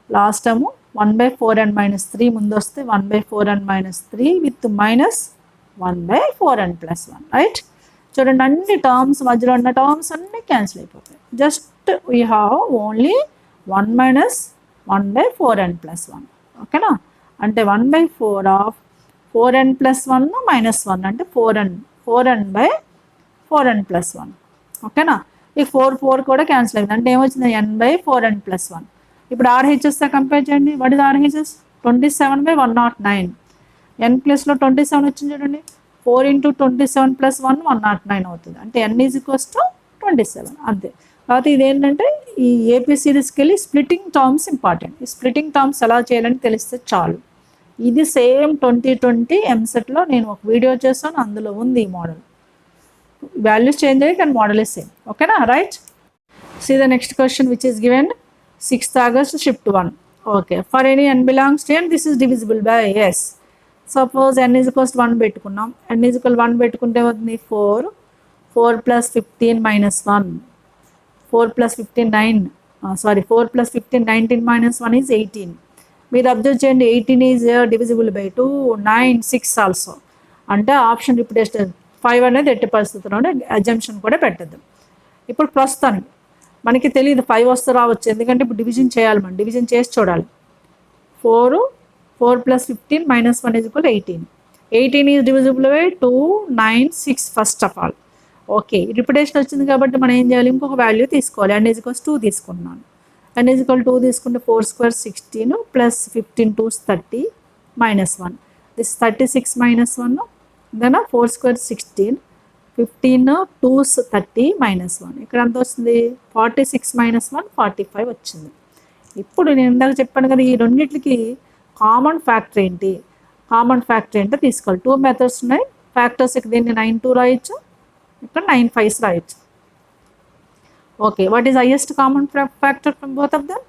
లాస్ట్ టర్మ్ 1/4n - 3 ముందు వస్తే 1/4n - 3 విత్ -1/4n + 1 రైట్. చూడండి, అన్ని టర్మ్స్ మధ్యలో ఉన్న టర్మ్స్ అన్నీ క్యాన్సిల్ అయిపోతాయి. Just we have only 1 - 1/4n + 1 ఓకేనా. అంటే 1/4 ఆఫ్ 4n + 1 -1 అంటే 4n/4n + 1 ఓకేనా. ఈ 4 కూడా క్యాన్సిల్ అయింది, అంటే ఏమొచ్చింది n/4n + 1. ఇప్పుడు RHSతో కంపేర్ చేయండి. What is RHS, 27/109. n ప్లేస్లో 27 వచ్చింది చూడండి, 4 × 27 + 1 109 అవుతుంది. అంటే n = 27 అంతే. కాబట్టి ఇదేంటంటే ఈ ఏపీ సిరీస్కి వెళ్ళి స్ప్లిట్టింగ్ టర్మ్స్ ఇంపార్టెంట్. ఈ స్ప్లిట్టింగ్ టర్మ్స్ ఎలా చేయాలని తెలిస్తే చాలు. ఇది సేమ్ 2020 ఎంసెట్లో నేను ఒక వీడియో చేస్తాను, అందులో ఉంది ఈ మోడల్. వాల్యూస్ చేంజ్ అయ్యి కానీ మోడల్ ఇస్ సేమ్ ఓకేనా right. See the next question which is given 6th August shift 1. Okay, for any n belongs to n, this is divisible by s. Suppose n = 1 పెట్టుకున్నాం, n = 1 పెట్టుకుంటే అవుతుంది 4 + 15 - 1, 4 + 15 9 4 + 15 19 - 1 is 18. మీరు observe చేయండి, 18 is divisible by 2, 9 6 also. అంటే option repetition 5 అనేది ఎట్టి పరిస్థితుల్లో assumption కూడా పెట్టద్దు. ఇప్పుడు ప్రస్తుతానికి మనకి తెలియదు 5 వస్తే రావచ్చు, ఎందుకంటే ఇప్పుడు డివిజన్ చేయాలి, మనం డివిజన్ చేసి చూడాలి. 4 + 15 - 1 = 18. 18 is divisible by 2, 9 6 first of all. Okay, repetition వచ్చింది కాబట్టి మనం ఏం చేయాలి, ఇంకొక వాల్యూ తీసుకోవాలి. n = 2 తీసుకున్నాను. n = 2 తీసుకుంటే 4 square 16 plus 15 2s 30 -1. This 36 -1 then 4 square 16 15 2s 30 -1. ఇక్కడ ఎంత వస్తుంది, 46 -1 45 వచ్చింది. ఇప్పుడు నేను ఇందాక చెప్పాను కదా, ఈ రెండింటికి కామన్ ఫ్యాక్టర్ ఏంటి, కామన్ ఫ్యాక్టర్ ఏంటో తీసుకోవాలి. 2 మెథడ్స్ ఉన్నాయి ఫ్యాక్టర్స్. దీన్ని 9 2 రాయొచ్చు, ఇక్కడ 9 5s రాయొచ్చు. Okay, what is highest common factor from both of them?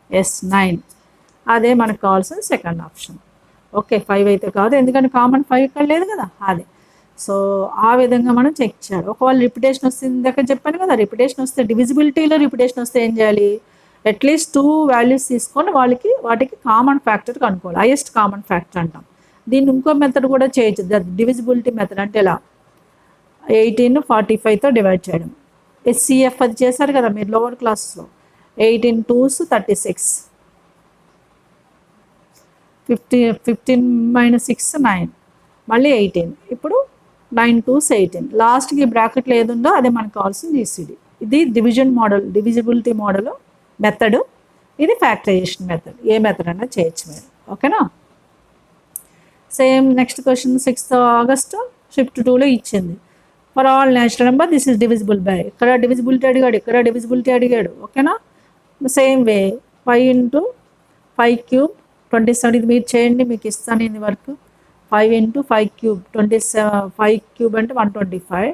Yes 9. అదే మనకు కావాల్సిన సెకండ్ ఆప్షన్. ఓకే, 5 అయితే కాదు, ఎందుకంటే కామన్ 5 ఇక్కడ లేదు కదా, అదే. సో ఆ విధంగా మనం చెక్ చేయాలి. ఒకవేళ రిపిటేషన్ వస్తుంది, దగ్గర చెప్పాను కదా, రిపిటేషన్ వస్తే డివిజిబిలిటీలో రిపిటేషన్ వస్తే ఏం చేయాలి, అట్లీస్ట్ 2 వాల్యూస్ తీసుకొని వాటికి కామన్ ఫ్యాక్టర్ కనుక్కోవాలి. హైయెస్ట్ కామన్ ఫ్యాక్టర్ అంటాం. దీన్ని ఇంకో మెథడ్ కూడా చేయొచ్చు, డివిజిబిలిటీ మెథడ్. అంటే ఎలా, 18 45తో డివైడ్ చేయడం. SCF అది చేశారు కదా మీరు లోవర్ క్లాస్లో. 18 2s 36 15 -6 9 మళ్ళీ 18. ఇప్పుడు 9 2s 18. లాస్ట్కి బ్రాకెట్లో ఏది ఉందో అదే మనకు కావాల్సిన GCD. ఇది division model, divisibility model method. ఇది ఫ్యాక్టరైజేషన్ మెథడ్. ఏ మెథడ్ అన్నా చేయొచ్చు మీరు. ఓకేనా. Same next question 6th August shift 2లో ఇచ్చింది. For all natural number this is divisible by. ఇక్కడ డివిజిబిలిటీ అడిగాడు, ఇక్కడ డివిజిబిలిటీ అడిగాడు. ఓకేనా. Same way 5 × 5³ 27. ఇది మీరు చేయండి, మీకు ఇస్తాను ఇది వరకు. 5 × 5³ 27. 5³ అంటే 125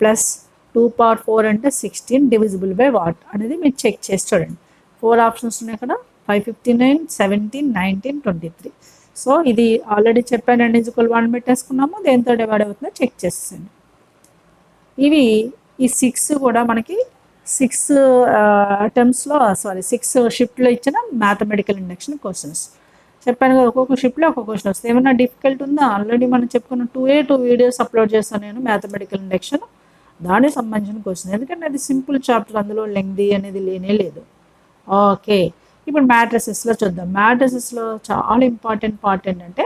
ప్లస్ 2 power 4 అంటే 16 డివిజిబుల్ బై వాట్ అనేది మీరు చెక్ చేసి చూడండి. 4 ఆప్షన్స్ ఉన్నాయి ఇక్కడ, 559 17 19 23. సో ఇది ఆల్రెడీ చెప్పాను, n = 1 పెట్టేసుకున్నాము. దేంతో డివైడ్ అవుతుందో చెక్ చేసేయండి. ఇవి ఈ 6 కూడా మనకి 6 అటెంప్ట్స్లో 6 షిఫ్ట్లో ఇచ్చిన మ్యాథమెటికల్ ఇండక్షన్ క్వశ్చన్స్. చెప్పాను కదా, ఒక్కొక్క షిఫ్ట్లో ఒక్కొక్క క్వశ్చన్ వస్తుంది. ఏమన్నా డిఫికల్ట్ ఉందా? ఆల్రెడీ మనం చెప్పుకున్న 2 వీడియోస్ అప్లోడ్ చేస్తాను నేను, మ్యాథమెటికల్ ఇండక్షన్, దానికి సంబంధించిన క్వశ్చన్. ఎందుకంటే అది సింపుల్ చాప్టర్, అందులో లెంగ్తీ అనేది లేనే లేదు. ఓకే, ఇప్పుడు మ్యాట్రిసెస్లో చూద్దాం. మ్యాట్రిసెస్లో చాలా ఇంపార్టెంట్ పార్ట్ ఏంటంటే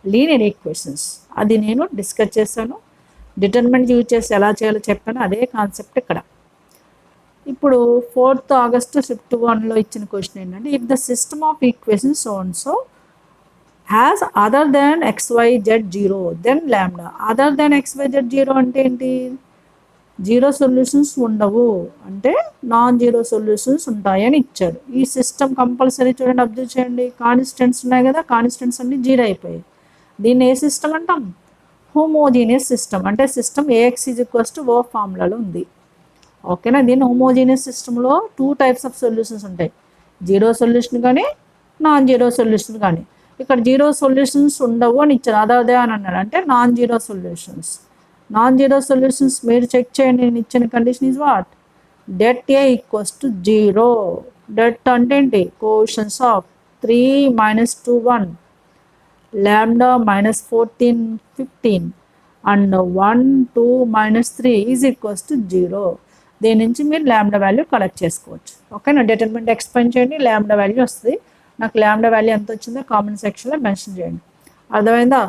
లీనియర్ ఈక్వేషన్స్. అది నేను డిస్కస్ చేశాను. డిటర్మినెంట్ యూజ్ చేసి ఎలా చేయాలో చెప్పాను, అదే కాన్సెప్ట్ ఇక్కడ. ఇప్పుడు 4th August షిఫ్ట్ 1లో ఇచ్చిన క్వశ్చన్ ఏంటంటే, if the system of equations so and so has other than XYZ 0 then lambda. Other than XYZ 0 అంటే ఏంటి, 0 సొల్యూషన్స్ ఉండవు అంటే నాన్ 0 సొల్యూషన్స్ ఉంటాయని ఇచ్చారు. ఈ సిస్టమ్ కంపల్సరీ చూడండి, అబ్జర్వ్ చేయండి. కాన్స్టెంట్స్ ఉన్నాయి కదా, కాన్స్టెంట్స్ అన్ని 0 అయిపోయాయి. దీన్ని ఏ సిస్టమ్ అంటాం, హోమోజీనియస్ సిస్టమ్. అంటే సిస్టమ్ AX = O ఫార్ములాలో ఉంది. ఓకేనా. దీన్ని హోమోజీనియస్ సిస్టంలో 2 types ఆఫ్ సొల్యూషన్స్ ఉంటాయి, 0 సొల్యూషన్ కానీ నాన్ 0 సొల్యూషన్ కానీ. ఇక్కడ 0 సొల్యూషన్స్ ఉండవు అని ఇచ్చారు, అదే అని అన్నాడు. అంటే నాన్ 0 సొల్యూషన్స్. నాన్ 0 సొల్యూషన్స్ మీరు చెక్ చేయండి. నేను ఇచ్చిన condition is what, det A = 0. det అంటే ఏంటి, కోషన్స్ ఆఫ్ 3 - 2 1 లాంబ్డా -14 15 అండ్ 1 2 - 3 = 0. దీని నుంచి మీరు లాంబ్డా వాల్యూ కలెక్ట్ చేసుకోవచ్చు. ఓకేనా. డిటర్మినెంట్ ఎక్స్ప్లెయిన్ చేయండి, లాంబ్డా వాల్యూ వస్తుంది. నాకు లాంబ్డా వాల్యూ ఎంత వచ్చిందో కామెంట్ సెక్షన్లో మెన్షన్ చేయండి. అర్థమైందా.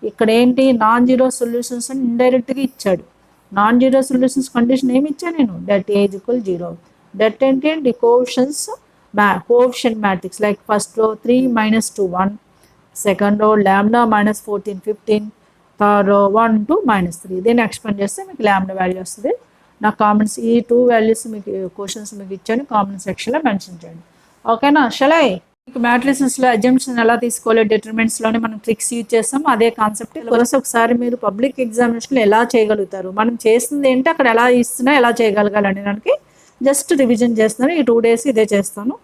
ఇక్కడ ఏంటి, నాన్ 0 సొల్యూషన్స్ అని ఇండైరెక్ట్గా ఇచ్చాడు. నాన్ 0 సొల్యూషన్స్ కండిషన్ ఏమి ఇచ్చాను నేను, det A = 0. det ఏంటి, coefficient matrix. Like first row 3 - 2 1, second row lambda -14 15, third row 1 2 -3. దీన్ని ఎక్స్ప్లెయిన్ చేస్తే మీకు లాంబ్డా వాల్యూ వస్తుంది. నా కామెంట్స్ ఈ 2 వాల్యూస్ మీకు క్వశ్చన్స్ మీకు ఇచ్చాను, కామెంట్ సెక్షన్లో మెన్షన్ చేయండి. ఓకేనా. షలై మీకు మ్యాట్రిసెస్లో అజంప్షన్ ఎలా తీసుకోవాలి, డిటర్మినెంట్స్లోనే మనం ట్రిక్స్ యూజ్ చేస్తాం. అదే కాన్సెప్ట్ కొరస ఒకసారి మీరు పబ్లిక్ ఎగ్జామినేషన్లో ఎలా చేయగలుగుతారు, మనం చేస్తుంది ఏంటి, అక్కడ ఎలా ఇస్తున్నా ఎలా చేయగలగాలని దానికి జస్ట్ రివిజన్ చేస్తున్నాను. ఈ 2 days ఇదే చేస్తాను.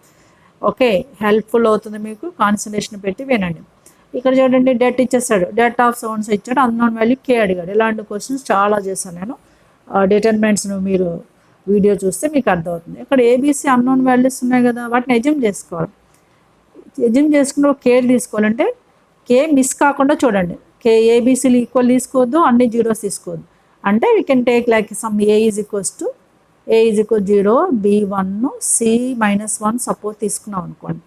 ఓకే, హెల్ప్ఫుల్ అవుతుంది మీకు. కాన్సన్ట్రేషన్ పెట్టి వినండి. ఇక్కడ చూడండి, det ఇచ్చేస్తాడు, det ఆఫ్ సౌండ్స్ ఇచ్చాడు, అన్నోన్ వాల్యూ K అడిగాడు. ఇలాంటి క్వశ్చన్స్ చాలా చేశాను నేను. డిటర్మినెంట్స్ను మీరు వీడియో చూస్తే మీకు అర్థమవుతుంది. ఇక్కడ ABC అన్నోన్ వాల్యూస్ ఉన్నాయి కదా, వాటిని ఎజ్యూమ్ చేసుకోవాలి. ఎజ్యూమ్ చేసుకున్న కేర్ తీసుకోవాలంటే K మిస్ కాకుండా చూడండి. ABCలు ఈక్వల్ తీసుకోవద్దు, అన్ని 0s తీసుకోవద్దు. అంటే we can take like some A = 0 B1 C -1 suppose తీసుకున్నాం అనుకోండి.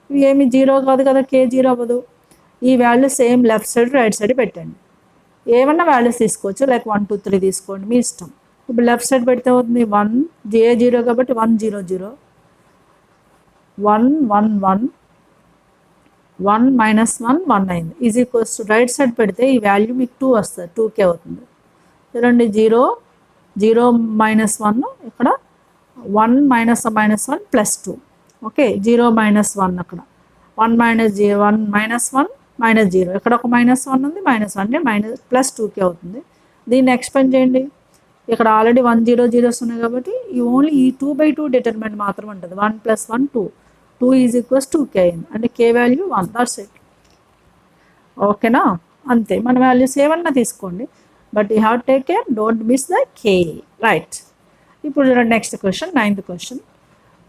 ఇవి ఏమి 0 కాదు కదా, K 0 అవ్వదు. ఈ value same left side right side పెట్టండి. ఏమన్నా వాల్యూస్ తీసుకోవచ్చు, లైక్ 1 2 3 తీసుకోండి, మీ ఇష్టం. ఇప్పుడు లెఫ్ట్ సైడ్ పెడితే అవుతుంది 1 ఏ 0 కాబట్టి 1 0 0 1 1 1 1 మైనస్ 1 1 అయింది is equals to right side పెడితే ఈ వాల్యూ మీకు 2 వస్తుంది 2k అవుతుంది చూడండి 0 0 మైనస్ 1 ఇక్కడ 1 మైనస్ 1 ప్లస్ 2 ఓకే 0 మైనస్ 1 అక్కడ 1 మైనస్ 0 1 మైనస్ 1 మైనస్ 0 ఇక్కడ ఒక మైనస్ 1 ఉంది మైనస్ 1 మైనస్ ప్లస్ 2k అవుతుంది దీన్ని ఎక్స్పెండ్ చేయండి ఇక్కడ ఆల్రెడీ 1 0 0s ఉన్నాయి కాబట్టి ఈ ఓన్లీ ఈ 2/2 డిటర్మినెంట్ మాత్రం ఉంటుంది 1 ప్లస్ 1 2 2 ఈజ్ ఈక్వల్స్ 2k అయింది అంటే k వాల్యూ 1 దట్స్ ఇట్ ఓకేనా అంతే మన వాల్యూస్ ఏమన్నా తీసుకోండి but you have take care don't miss the k right ఇప్పుడు next question 9th question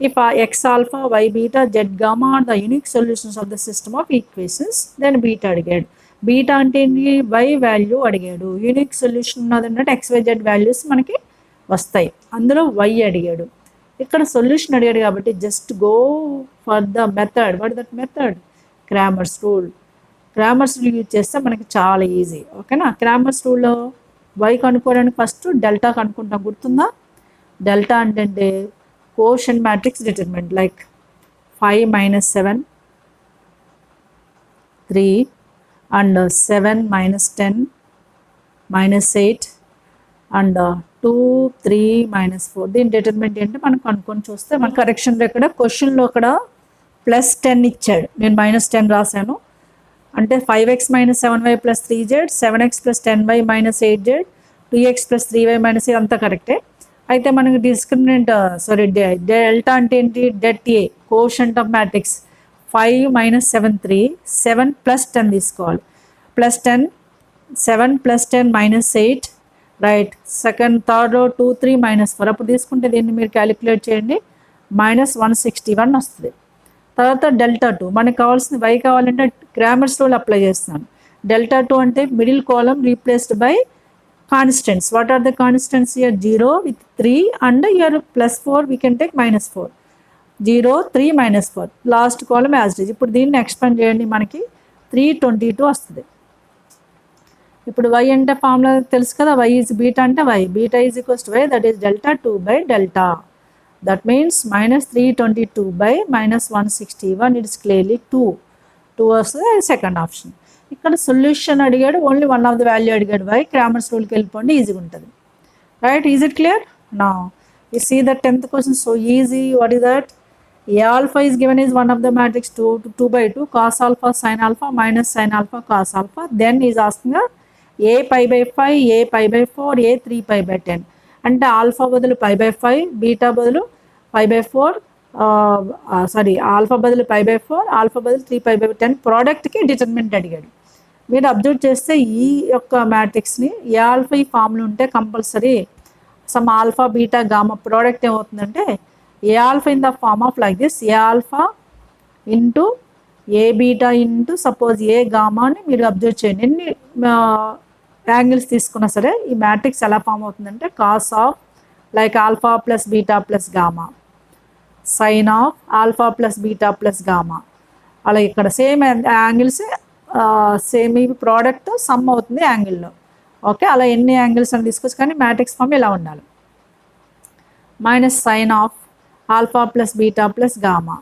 if x alpha y beta z gamma are the unique solutions of the system of equations then beta అడిగాడు beta అంటే ఏంటి y value అడిగాడు unique solution ఉన్నది అంటే xyz values మనకి వస్తాయి అందులో y అడిగాడు ఇక్కడ సొల్యూషన్ అడిగాడు కాబట్టి just go for the method what that method Cramer's rule use చేస్తే మనకి చాలా ఈజీ ఓకేనా క్రామర్స్ రూల్లో y కనుక్కోవడానికి ఫస్ట్ డెల్టా కనుక్కుంటాం గుర్తుందా డెల్టా అంటే quotient matrix determinant like 5 minus 7 3 and 7 minus 10 minus 8 and 2 3 minus 4 దీని డిటర్మినెంట్ ఏంటంటే మనం కనుక్కొని చూస్తే మన కరెక్షన్లో ఇక్కడ క్వశ్చన్లో అక్కడ ప్లస్ 10 ఇచ్చాడు నేను మైనస్ 10 రాశాను అంటే 5x minus 7y plus 3z 7x plus 10y minus 8z 2x plus 3y minus అంతా కరెక్టే అయితే మనకి డిస్క్రిమినెంట్ డెల్టా అంటే ఏంటి det A quotient of matrix 5 minus 7 3 7 plus 10 తీసుకోవాలి plus 10 7 plus 10 minus 8 right second third row 2 3 minus 4 అప్పుడు తీసుకుంటే దీన్ని మీరు క్యాలిక్యులేట్ చేయండి -161 వస్తుంది తర్వాత డెల్టా 2 మనకు కావాల్సిన y కావాలంటే క్రామర్స్ రూల్ అప్లై చేస్తున్నాను డెల్టా 2 అంటే middle column replaced by constants what are the constants here 0 with 3 and here +4 we can take -4 0 3 -4 last column as it is ఇప్పుడు దీన్ని ఎక్స్పాండ్ చేయండి మనకి 322 వస్తుంది ఇప్పుడు y అంటే ఫార్ములా తెలుసు కదా y ఈజ్ బీటా అంటే y beta is equals to y that is delta 2 by delta that means -322 by -161 it's clearly 2 వస్తుంది సెకండ్ ఆప్షన్ ఇక్కడ సొల్యూషన్ అడిగాడు only one of the value అడిగాడు y క్రామర్స్ రూల్కి వెళ్ళిపోండి ఈజీగా ఉంటుంది right is it clear now you see the 10th question so easy what is that a alpha is given is one of the matrix 2/2 cos alpha sin alpha minus sin alpha cos alpha then is asking a pi by 5 a pi by 4 a 3 pi by 10 అంటే alpha బదులు pi by 5 beta బదులు pi by 4 alpha బదులు pi by 4 alpha బదులు 3 pi by 10 ప్రోడక్ట్కి determinant అడిగాడు మీరు observe చేస్తే ఈ యొక్క మ్యాట్రిక్స్ని ఏ ఆల్ఫా ఈ ఫామ్లో ఉంటే compulsory sum alpha beta gamma product ఏమవుతుందంటే A alpha in the form of like this A alpha into A beta into suppose A gamma అని మీరు అబ్జర్వ్ చేయండి ఎన్ని యాంగిల్స్ తీసుకున్నా సరే ఈ మ్యాట్రిక్స్ ఎలా ఫామ్ అవుతుందంటే cos of like alpha plus beta plus gamma sine of alpha plus beta plus gamma అలా ఇక్కడ సేమ్ యాంగిల్స్ సేమ్ ఈ ప్రోడక్ట్ సమ్ అవుతుంది యాంగిల్లో ఓకే అలా ఎన్ని యాంగిల్స్ అని తీసుకోవచ్చు కానీ మ్యాట్రిక్స్ ఫామ్ ఇలా ఉండాలి minus sine of alpha plus beta plus gamma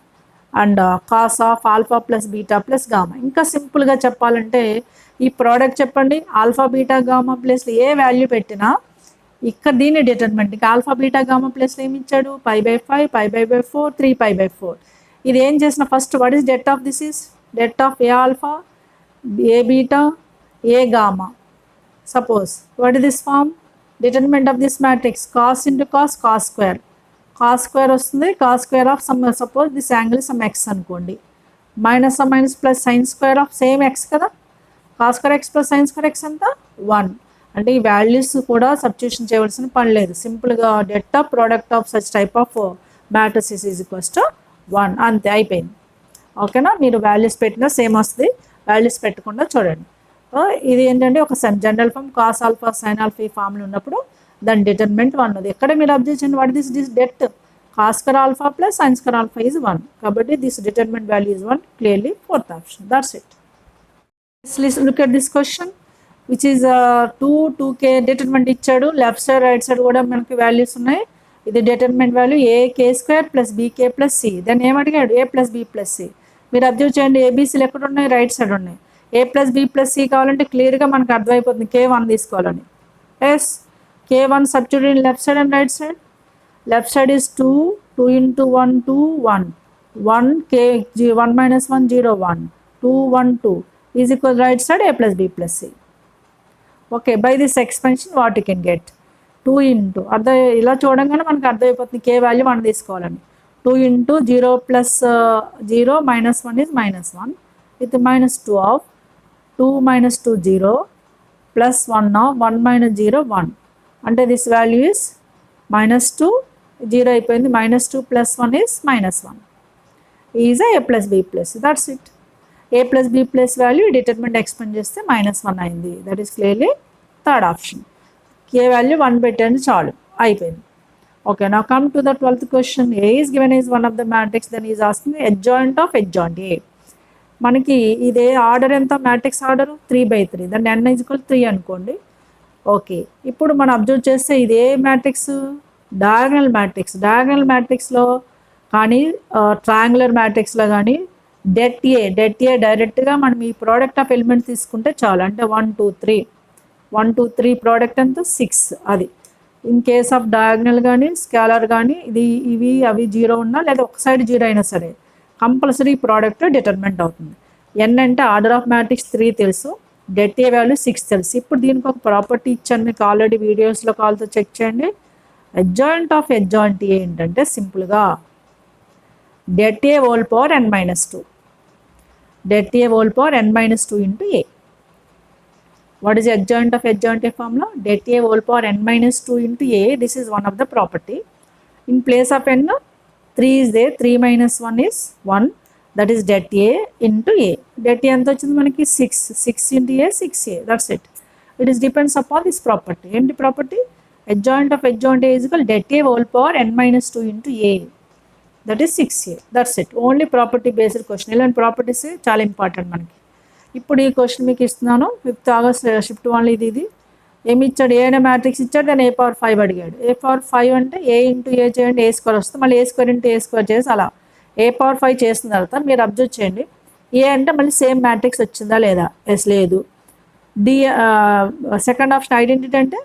and cos of alpha plus beta plus gamma ఇంకా సింపుల్గా చెప్పాలంటే ఈ ప్రోడక్ట్ చెప్పండి ఆల్ఫా బీటా గామా ప్లస్లో ఏ వాల్యూ పెట్టినా ఇక్కడ దీని డిటర్మినెంట్ ఇంకా ఆల్ఫా బీటా గామా ప్లస్లో ఏమి ఇచ్చాడు pi by 5 pi by 4 3 pi by 4 ఇది ఏం చేసిన first what is det of this is det of A alpha A beta A gamma suppose what is this form determinant of this matrix cos into cos cos square వస్తుంది cos square of sum suppose this angle sum x అనుకోండి minus plus sine square of same x కదా cos square x plus sine square x అంతా 1 అంటే ఈ values కూడా substitution చేయవలసిన పని లేదు సింపుల్గా det of product of such type of matrices is equals to 1 అంతే అయిపోయింది ఓకేనా మీరు వాల్యూస్ పెట్టినా సేమ్ వస్తుంది వాల్యూస్ పెట్టకుండా చూడండి ఇది ఏంటంటే ఒక general form cos alpha sine alpha ఈ ఫామ్లో ఉన్నప్పుడు దాని డిటర్మినెంట్ 1 ఉంది ఎక్కడ మీరు అబ్జర్వ్ చేయండి what this debt cos square alpha plus sine square alpha is 1 కాబట్టి this determinant value is 1 clearly 4th option that's it look at this question which is 2k determinant ఇచ్చాడు. లెఫ్ట్ సైడ్ రైట్ సైడ్ కూడా మనకి values ఉన్నాయి. ఇది determinant value AK² + BK+C. దాన్ని ఏమడిగాడు? A+B+C. మీరు observe చేయండి, ఏబీసీలు ఎక్కడ ఉన్నాయి? రైట్ సైడ్ ఉన్నాయి. A+B+C కావాలంటే క్లియర్గా మనకు అర్థమైపోతుంది K1 తీసుకోవాలని. Yes, K1 substitute in left side and right side. Left side is 2 × 1 2 1 1 K 1 - 1 0 1 2 1 2 is equal right side A+B+C. Okay, by this expansion what you can get 2 into ఇలా చూడంగానే మనకు అర్థమైపోతుంది K వాల్యూ మనం తీసుకోవాలని. 2 × 0 + 0 - 1 is -1 with -2 of 2 - 2 0 + 1 of 1 - 0 1. అంటే this value is -2 0 అయిపోయింది. -2 + 1 is -1 is A+B+C. That's it. A+B+ value determinant expand చేస్తే -1 అయింది. That is clearly third option. K value 1 పెట్టండి చాలు, అయిపోయింది. Okay, now come to the 12th question. A is given as one of the matrix, then is asking adjoint of adjoint A. మనకి ఇదే order ఎంత? Matrix order 3/3. దాన్ని n = 3 అనుకోండి. Okay, ఇప్పుడు మనం అబ్జర్వ్ చేస్తే ఇది ఏ మ్యాట్రిక్స్? Diagonal matrix. డయాగనల్ మ్యాట్రిక్స్లో కానీ ట్రయాంగులర్ మ్యాట్రిక్స్లో కానీ డెట్ ఏ డైరెక్ట్గా మనం ఈ ప్రోడక్ట్ ఆఫ్ ఎలిమెంట్స్ తీసుకుంటే చాలు. అంటే 1 2 3 1 2 3 ప్రోడక్ట్ అంతా 6. అది ఇన్ కేస్ ఆఫ్ డయాగ్నల్ కానీ స్కేలర్ కానీ ఇవి అవి 0 ఉన్నా లేదా ఒక సైడ్ 0 అయినా సరే కంపల్సరీ ప్రోడక్ట్ డిటర్మినెంట్ అవుతుంది. n అంటే ఆర్డర్ ఆఫ్ మ్యాట్రిక్స్ 3 తెలుసు, డెట్ ఏ వాల్యూ 6 తెలుసు. ఇప్పుడు దీనికి ఒక ప్రాపర్టీ ఇచ్చాను మీకు ఆల్రెడీ వీడియోస్లో కాల్తో చెక్ చేయండి. అడ్జాయింట్ ఆఫ్ అడ్జాయింట్ ఏ ఏంటంటే సింపుల్గా det A whole power n - 2. Det A whole power n - 2 into A. What is the adjoint of adjoint A formula? Det A whole power n - 2 into A. This is one of the property. In place of n, 3 is there. 3 - 1 is 1. That is det A into A. Det A ఎంత వచ్చింది మనకి? 6. 6 into A, 6A. That's it. It is depends upon this property. And the property adjoint of adjoint A is equal det A whole power n - 2 into A. That is 6A. That's it. Only property based question. ఇలాంటి properties చాలా important మనకి. ఇప్పుడు ఈ question మీకు ఇస్తున్నాను. 5th August shift 1 ఇది ఏమి ఇచ్చాడు? ఏ అనే మ్యాట్రిక్స్ ఇచ్చాడు, దాన్ని A⁴ అడిగాడు. A⁴ అంటే A ఇంటూ A చేయండి, A² వస్తుంది. మళ్ళీ A² ఇంటూ A² చేసి అలా A⁴ చేసిన తర్వాత మీరు అబ్జర్వ్ చేయండి. ఏ అంటే మళ్ళీ సేమ్ మ్యాట్రిక్స్ వచ్చిందా లేదా? ఎస్, లేదు. డి సెకండ్ ఆప్షన్ ఐడెంటిటీ అంటే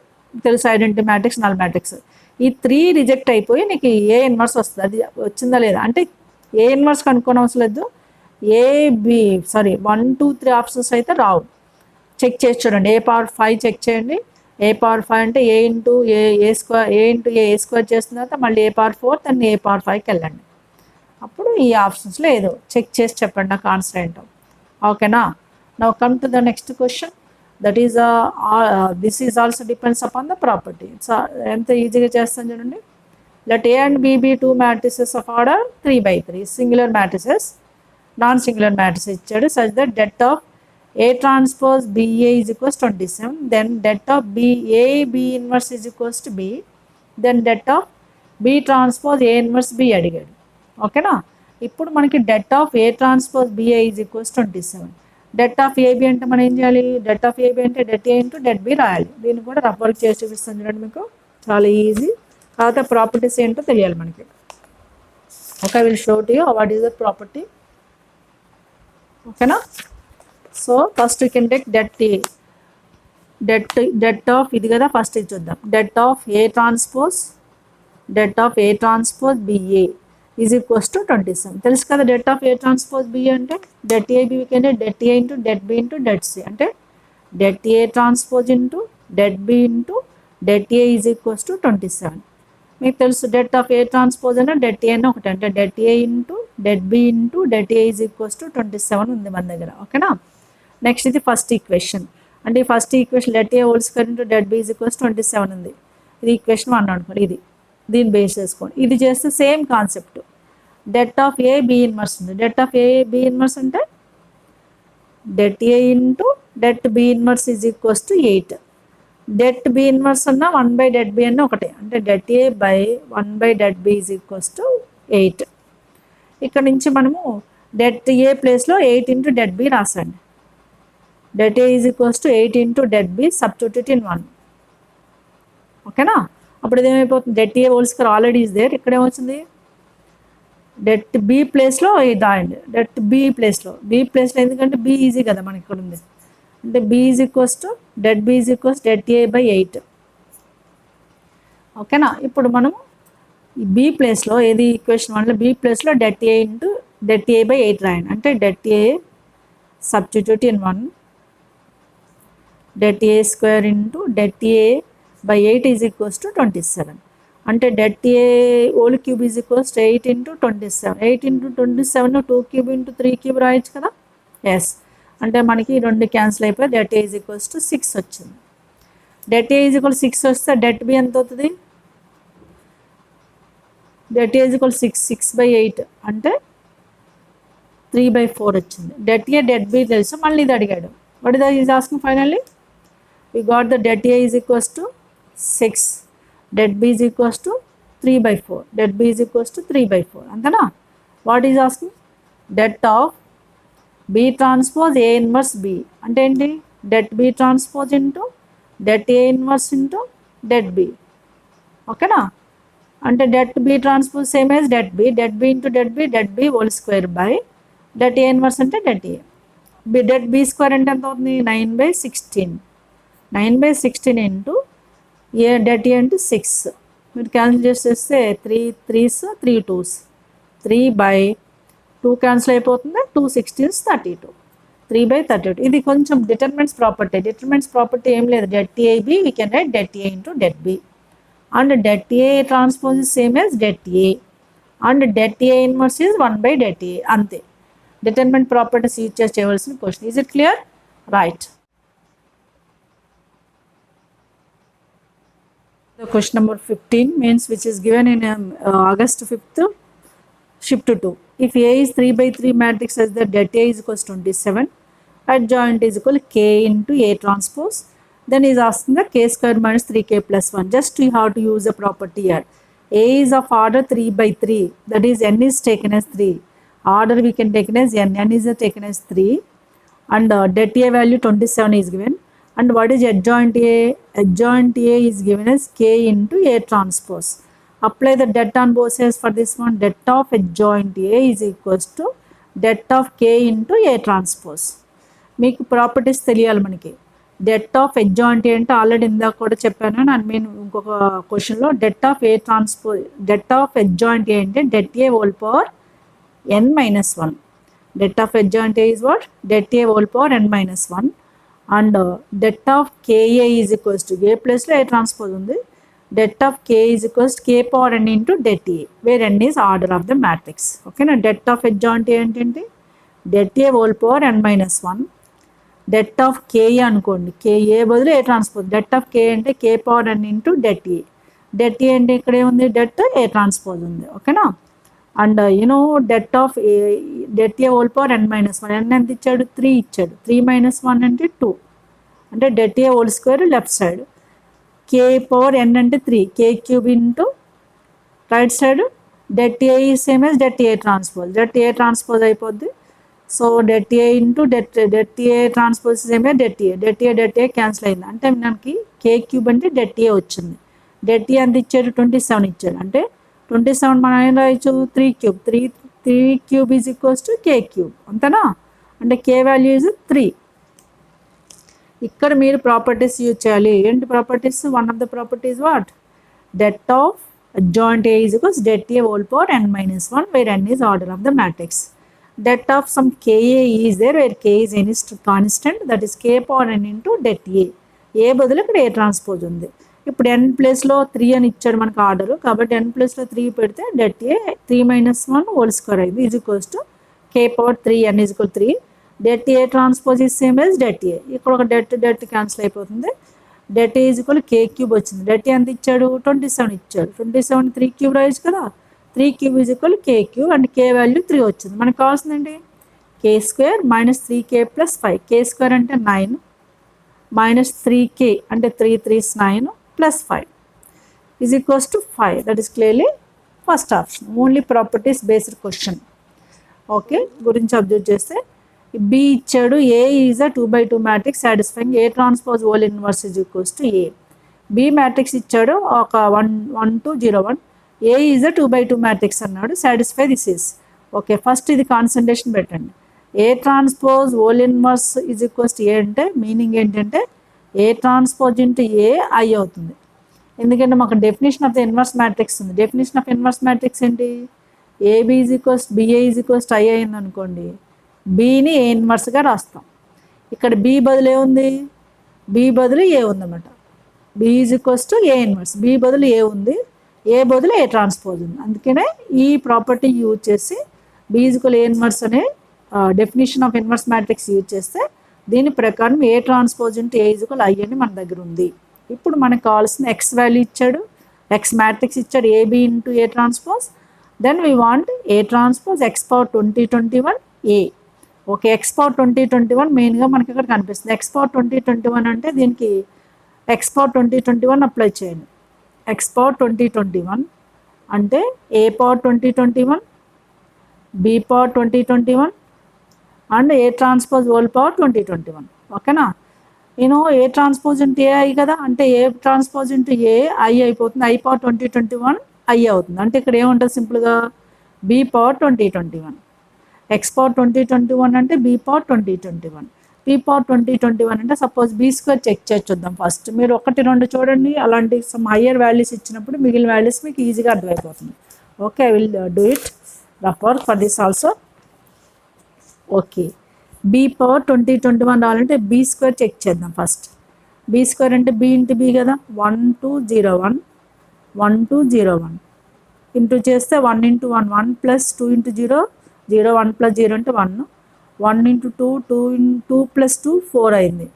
తెలుసు, ఐడెంటిటీ మ్యాట్రిక్స్ నల్ మ్యాట్రిక్స్. ఈ 3 రిజెక్ట్ అయిపోయి నీకు A ఇన్వర్స్ వస్తుంది. అది వచ్చిందా లేదా అంటే A ఇన్వర్స్ కనుక్కోని అవసరం లేదు. 1 2 3 ఆప్షన్స్ అయితే రావు. చెక్ చేసి చూడండి. A⁴ చెక్ చేయండి. A⁴ అంటే A ఇంటూ A² చేసిన తర్వాత మళ్ళీ A⁴ దాన్ని A⁴ వెళ్ళండి. అప్పుడు ఈ ఆప్షన్స్లో ఏదో చెక్ చేసి చెప్పండి నాకు ఆన్సర్ ఏంటో. ఓకేనా? Now come to the next question. That is this is also depends upon the property. ఎంత ఈజీగా చేస్తాను చూడండి. Let A and B be 2 matrices of order 3/3 singular matrices. Non singular matrix ఇచ్చాడు. Such that det of A transpose BA is equals 27. Then det of A B inverse is equals to B. Then det of B transpose A inverse B అడిగాడు. ఓకేనా? ఇప్పుడు మనకి det of A transpose BA is equals 27. Det of AB అంటే మనం ఏం చేయాలి? Det of AB అంటే det A into det B రాయాలి. దీన్ని కూడా రఫ్ వర్క్ చేసి చూపిస్తాను చూడండి మీకు. చాలా ఈజీ. కాకపోతే ప్రాపర్టీస్ ఏంటో తెలియాలి మనకి. Okay, will show to you what is the property. ఓకేనా? So first you can take det of ఇది కదా, ఫస్ట్ ఇది చూద్దాం. Det of A transpose BA is equals to 27. తెలుసు కదా డెట్ ఆఫ్ A transpose BA అంటే det AB కంటే det A into det B into det C అంటే det A transpose into det B into det A is equals to 27. మీకు తెలుసు det of A transpose అంటే det A అని ఒకటి అంటే det A into det B into det A is equals to 27 ఉంది మన దగ్గర. ఓకేనా? నెక్స్ట్ ఇది ఫస్ట్ ఈక్వేషన్. అంటే ఈ first equation det A whole square into det B is equals 27 ఉంది. ఇది ఈక్వేషన్ 1 అనుకోండి. ఇది దీన్ని బేస్ చేసుకోండి. ఇది చేస్తే same concept. Det of A B inverse ఉంది. Det of A B inverse అంటే det A into det B inverse is equals to 8. det B inverse అన్న 1/det B అన్న ఒకటే అంటే det A by 1/det B is equals to 8. ఇక్కడ నుంచి మనము det A ప్లేస్లో 8 ఇంటూ det B రాసండి. det A is equals to 8 into det B, substitute in 1. ఓకేనా? అప్పుడు ఇదేమైపోతుంది, det A whole square already is there, ఇక్కడ ఏమొచ్చింది det B ప్లేస్లో ఇది రాయండి, det B ప్లేస్లో ఎందుకంటే B ఈజీ కదా మనకి ఇక్కడ ఉంది, అంటే B is equals to det B is equals det A by 8. ఓకేనా? ఇప్పుడు మనం ఈ B ప్లేస్లో ఏది ఈక్వేషన్ 1లో B ప్లేస్లో det A into det A by 8 రాయండి, అంటే det A substitute in 1 det A square into det A by 8 is equals to 27. అంటే det A whole cube is equals to 8 into 27. 8 into 27 2 cube into 3 cube రాయొచ్చు కదా. Yes, అంటే మనకి 2 cancel అయిపోయి det A is equals to 6 వచ్చింది. det A is equals to 6 వస్తే det B ఎంత అవుతుంది, det A is equals to 6 by 8 అంటే 3/4 వచ్చింది. det A det B తెలుసు, మళ్ళీ ఇది అడిగాడు. What is asking finally, we got the det A is equals to 6, det B is equals to 3/4, det B is equals to 3/4 అంతేనా. What is asking det of B transpose A inverse B అంటే ఏంటి, det B transpose into det A inverse into det B. ఓకేనా, అంటే det B transpose same as det B into det B whole square by det A inverse అంటే det A. det B square అంటే ఎంత అవుతుంది, 9/16, 9/16 into det A అంటే 6. మీరు cancel చేసేస్తే 3 3s 3 2s 3/2 cancel అయిపోతుంది, 2 16s 32, 3/32. ఇది కొంచెం డిటర్మినెంట్స్ ప్రాపర్టీ ఏం లేదు, det A B we can write det A into det B and det A transpose is same as det A and det A inverse is 1/det A. అంతే determinant properties use చేసి చేయవలసిన question. Is it clear? Right. The question number 15 means which is given in August 5th, shift 2. If A is 3/3 matrix as the det A is equals to 27, adjoint is equal to K into A transpose, then is asking the K square minus 3K plus 1. Just you have to use a property here. A is of order 3/3, that is n is taken as 3. Order we can take as n is taken as 3 and det A value 27 is given. And what is adjoint A? Adjoint A is given as K into A transpose. Apply the det on both sides for this one. Det of adjoint A is equals to det of K into A transpose. మీకు properties తెలియాలి మనకి. det of adjoint A అంటే already ఇందాక కూడా చెప్పాను, నేను mean ఇంకొక క్వశ్చన్లో det of A transpose, det of adjoint A అంటే det A whole power n-1. det of adjoint A is what? det A whole power n-1. And det of KA is equals to A plus A transpose ఉంది, det of K is equals to K power n into det A, where n is order of the matrix. Okay na. det of adjoint A అంటే det A whole power n-1, det of KA అనుకోండి, KA బదులు A transpose, det of K అంటే K power n into det A, det A అంటే ఇక్కడ ఏముంది, det A transpose ఉంది. ఓకేనా. And det of det A whole power n-1, n ఎంత ఇచ్చాడు, 3 ఇచ్చాడు, 3 - 1 అంటే 2, అంటే det A whole square left side, K power n అంటే 3, K cube into right side, det A is same as det A transpose, det A transpose అయిపోద్ది. So det A into det A transpose same as det A cancel అయింది, అంటే మనకి K cube అంటే det A వచ్చింది. det A ఎంత ఇచ్చాడు, 27 ఇచ్చాడు, అంటే 27 మనం ఏం రాయొచ్చు, 3 cube, 3 cube is equals to K cube అంతేనా, అంటే K వాల్యూ ఇస్ 3. ఇక్కడ మీరు ప్రాపర్టీస్ యూజ్ చేయాలి. ఏంటి properties? One of the properties what, det of adjoint A is equals det A whole power n-1, where n is order of the matrix. Det of some KA is there, where K is any constant, that is K power n into det A. A బదులు ఇక్కడ A transpose ఉంది. ఇప్పుడు n ప్లేస్లో 3 అని ఇచ్చాడు మనకు order, కాబట్టి n ప్లేస్లో 3 పెడితే det A 3 - 1 హోల్ స్క్వేర్ అయింది, is equals to K power 3 n is equal 3. det A transpose is same as det A, ఇక్కడ ఒక det క్యాన్సిల్ అయిపోతుంది, det A is equal K cube వచ్చింది. det A ఎంత ఇచ్చాడు, 27 ఇచ్చాడు, 27 3 క్యూబ్ రాయొచ్చు కదా, 3 cube is equal K cube and K value 3 వచ్చింది. మనకు కావాల్సిందండి K square minus 3K plus 5, K square అంటే 9 మైనస్ 3K అంటే 3 3s 9 plus 5 is equals to 5. That is clearly first option. Only properties based question. Okay, గురించి observe చేస్తే B ఇచ్చాడు, A is a 2/2 matrix satisfying A transpose whole inverse is equals to A. B matrix ఇచ్చాడు ఒక 1 2 0 1, A is a 2/2 matrix అన్నాడు, satisfy this is. Okay, first ఇది concentration పెట్టండి. A transpose whole inverse is equals to A అంటే meaning ఏంటంటే A transpose into A I అవుతుంది. ఎందుకంటే మాకు definition of the inverse matrix ఉంది. డెఫినేషన్ ఆఫ్ ఇన్వర్స్ మ్యాట్రిక్స్ ఏంటి? A B is equals B A is equals to I అయింది అనుకోండి, బీని ఏ ఇన్వర్స్గా రాస్తాం. ఇక్కడ బి బదులు ఏముంది? బి బదులు ఏ ఉందన్నమాట. B is equals to A inverse, B బదులు ఏ ఉంది, ఏ బదులు ఏ ట్రాన్స్పోజ్ ఉంది. అందుకనే ఈ ప్రాపర్టీ యూజ్ చేసి B is equal A inverse అనే definition of inverse matrix use చేస్తే దీని ప్రకారం A transpose into A is equal I అని మన దగ్గర ఉంది. ఇప్పుడు మనకు కావాల్సిన ఎక్స్ వాల్యూ ఇచ్చాడు, ఎక్స్ మ్యాట్రిక్స్ ఇచ్చాడు, AB into A transpose. Then we want A transpose x power 2021 A. Okay, x power 2021 మెయిన్గా మనకి ఇక్కడ కనిపిస్తుంది. ఎక్స్ పవర్ 2021 అంటే దీనికి ఎక్స్ పవర్ 2021 అప్లై చేయండి. ఎక్స్ పవర్ 2021 అంటే A power 2021, B power 2021 and A transpose whole power 2021. ఓకేనా? నేను A transpose into A I కదా, అంటే A transpose into A I అయిపోతుంది. ఐ పవర్ 2021 ఐ అవుతుంది. అంటే ఇక్కడ ఏముంటుంది? సింపుల్గా బి పవర్ 2021. ఎక్స్ పవర్ 2021 అంటే బి పవర్ 2021. బి పవర్ 2021 అంటే సపోజ్ బి స్క్వేర్ చెక్ చేసి చూద్దాం. ఫస్ట్ మీరు 1 2 చూడండి, అలాంటి సమ్ హయ్యర్ వాల్యూస్ ఇచ్చినప్పుడు మిగిలిన వాల్యూస్ మీకు ఈజీగా అర్థమైపోతుంది. Okay, I will do it rough work for this also. Okay, B power 2021 రావాలంటే బి స్క్వేర్ చెక్ చేద్దాం ఫస్ట్. బి స్క్వేర్ అంటే బి ఇంటూ బి కదా, 1201 1201 ఇంటూ చేస్తే 1 ఇంటూ 1 1 ప్లస్ 2 ఇంటూ 0 0 1 ప్లస్ 0 అంటే 1 1 ఇంటూ 2 2 ప్లస్ 2 4 అయింది.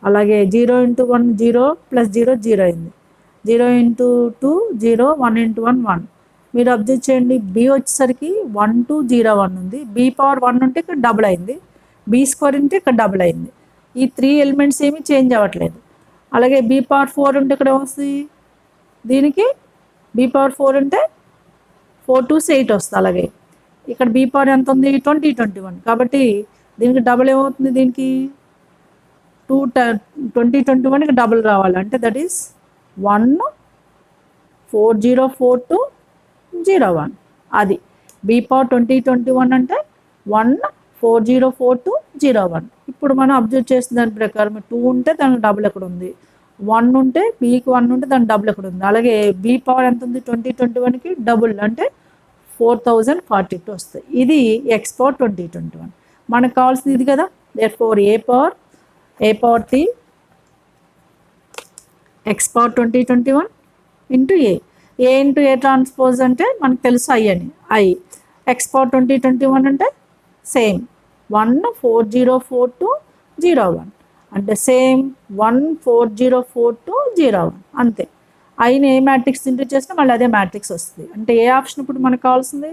అలాగే 0 ఇంటూ 1 0 ప్లస్ 0 0 అయింది. 0 into 2 0 1 into 1 1. మీరు అబ్జర్వ్ చేయండి, బి వచ్చేసరికి 1201 ఉంది. బి పవర్ 1 ఉంటే ఇక్కడ డబుల్ అయింది, బి స్క్వేర్ ఉంటే ఇక్కడ డబుల్ అయింది. ఈ 3 ఎలిమెంట్స్ ఏమీ చేంజ్ అవ్వట్లేదు. అలాగే బి పవర్ 4 ఉంటే ఇక్కడ వస్తుంది, దీనికి బి పవర్ 4 ఉంటే 4 2 8 వస్తుంది. అలాగే ఇక్కడ బి పవర్ ఎంత ఉంది? 2021. కాబట్టి దీనికి డబుల్ ఏమవుతుంది? దీనికి 2021కి డబుల్ రావాలి, అంటే దట్ ఈస్ 1404201. అది బి పవర్ 2021 అంటే 1404201. ఇప్పుడు మనం అబ్జర్వ్ చేసిన దాని ప్రకారం 2 ఉంటే దానికి డబుల్ ఎక్కడ ఉంది, 1 ఉంటే బీకి 1 ఉంటే దాని డబుల్ ఎక్కడ ఉంది. అలాగే బి పవర్ ఎంత ఉంది? 2021కి డబుల్ అంటే 4042 వస్తుంది. ఇది ఎక్స్ పవర్ 2021. మనకు కావాల్సింది ఇది కదా. Therefore A power T X power 2021 into A into A transpose అంటే మనకు తెలుసు ఐ అని. ఐ ఎక్స్ పవర్ 2021 అంటే సేమ్ 1404201 అంటే సేమ్ 1404201 అంతే. ఐని ఏ మ్యాట్రిక్స్ ఇంటూ చేస్తే మళ్ళీ అదే మ్యాట్రిక్స్ వస్తుంది. అంటే ఏ ఆప్షన్ ఇప్పుడు మనకు కావాల్సింది?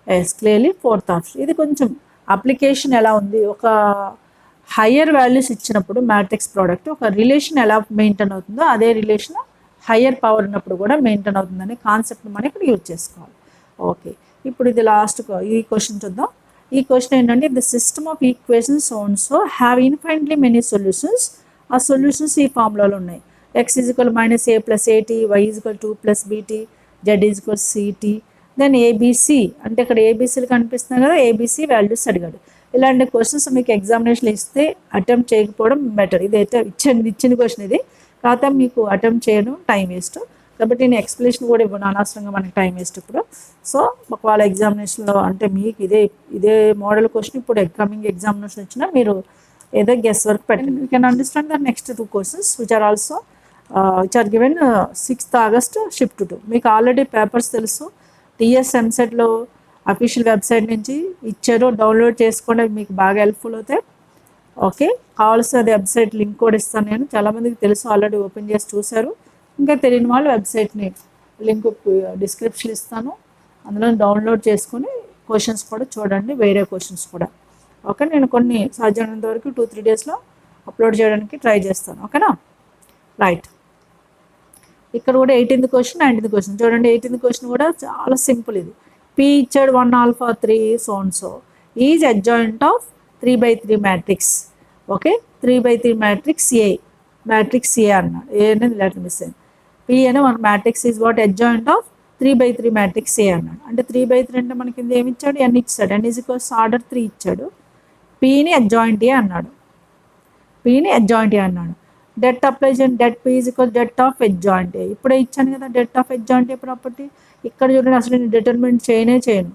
Yes, clearly fourth option. ఇది కొంచెం అప్లికేషన్ ఎలా ఉంది, ఒక హయ్యర్ వాల్యూస్ ఇచ్చినప్పుడు మ్యాట్రిక్స్ ప్రోడక్ట్ ఒక రిలేషన్ ఎలా మెయింటైన్ అవుతుందో అదే రిలేషన్ హయ్యర్ పవర్ ఉన్నప్పుడు కూడా మెయింటైన్ అవుతుందనే కాన్సెప్ట్ని మనం ఇక్కడ యూజ్ చేసుకోవాలి. ఓకే, ఇప్పుడు ఇది లాస్ట్ ఈ క్వశ్చన్ చూద్దాం. ఈ క్వశ్చన్ ఏంటంటే, the system of equations so have infinitely many solutions. ఆ సొల్యూషన్స్ ఈ ఫార్ములాలో ఉన్నాయి. x = -a + at, y = 2 + bt, z = ct. Then A B C అంటే ఇక్కడ ఏబిసిలు కనిపిస్తున్నాయి కదా, ఏబిసి వాల్యూస్ అడిగాడు. ఇలాంటి క్వశ్చన్స్ మీకు ఎగ్జామినేషన్లో ఇస్తే అటెంప్ట్ చేయకపోవడం బెటర్. ఇది అయితే ఇచ్చిన క్వశ్చన్ ఇది, కాకపోతే మీకు అటెంప్ట్ చేయడం టైం వేస్ట్. కాబట్టి నేను ఎక్స్ప్లెనేషన్ కూడా ఇవ్వను, అనవసరంగా మనకి టైం వేస్ట్ ఇప్పుడు. సో ఒకవేళ ఎగ్జామినేషన్లో అంటే మీకు ఇదే మోడల్ క్వశ్చన్ ఇప్పుడు కమింగ్ ఎగ్జామినేషన్ వచ్చినా మీరు ఏదో గెస్ వర్క్ పెట్టండి. You can understand the next 2 questions which are also which are given 6th August shift 2. మీకు ఆల్రెడీ పేపర్స్ తెలుసు, టీఎస్ ఎంసెట్లో అఫీషియల్ వెబ్సైట్ నుంచి ఇచ్చారు, డౌన్లోడ్ చేసుకోండి, మీకు బాగా హెల్ప్ఫుల్ అవుతాయి. ఓకే, కావాల్సిన వెబ్సైట్ లింక్ కూడా ఇస్తాను నేను. చాలామందికి తెలుసు, ఆల్రెడీ ఓపెన్ చేసి చూశారు. ఇంకా తెలియని వాళ్ళు వెబ్సైట్ని లింక్ డిస్క్రిప్షన్ ఇస్తాను, అందులో డౌన్లోడ్ చేసుకొని క్వశ్చన్స్ కూడా చూడండి, వేరే క్వశ్చన్స్ కూడా. ఓకే, నేను కొన్ని సాధ్యమైనంత వరకు 2-3 డేస్లో అప్లోడ్ చేయడానికి ట్రై చేస్తాను. ఓకేనా? రైట్, ఇక్కడ కూడా 18th క్వశ్చన్ 19th క్వశ్చన్ చూడండి. 18th క్వశ్చన్ కూడా చాలా సింపుల్. ఇది పి ఇచ్చాడు 1 α 3 so is adjoint of 3/3 matrix. Okay, 3/3 matrix ఏ అన్నాడు. ఏ అనేది లెటర్ మిస్ అయింది. పి అనే మన matrix is what adjoint of 3/3 matrix ఏ అన్నాడు. అంటే 3/3 అంటే మనకి కింద ఏమి ఇచ్చాడు, ఎన్ ఇచ్చాడు, ఎన్ ఈజ్ ఈక్వల్స్ ఆర్డర్ 3 ఇచ్చాడు. పిని అడ్జాయింట్ ఏ అన్నాడు. డెట్ అప్లై చేయండి. Debt P is equal det of adjoint ఏ. ఇప్పుడే ఇచ్చాను కదా డెట్ ఆఫ్ అడ్జాయింట్ ఏ ప్రాపర్టీ. ఇక్కడ చూడండి, అసలు నేను డిటర్మినెంట్ చేయను,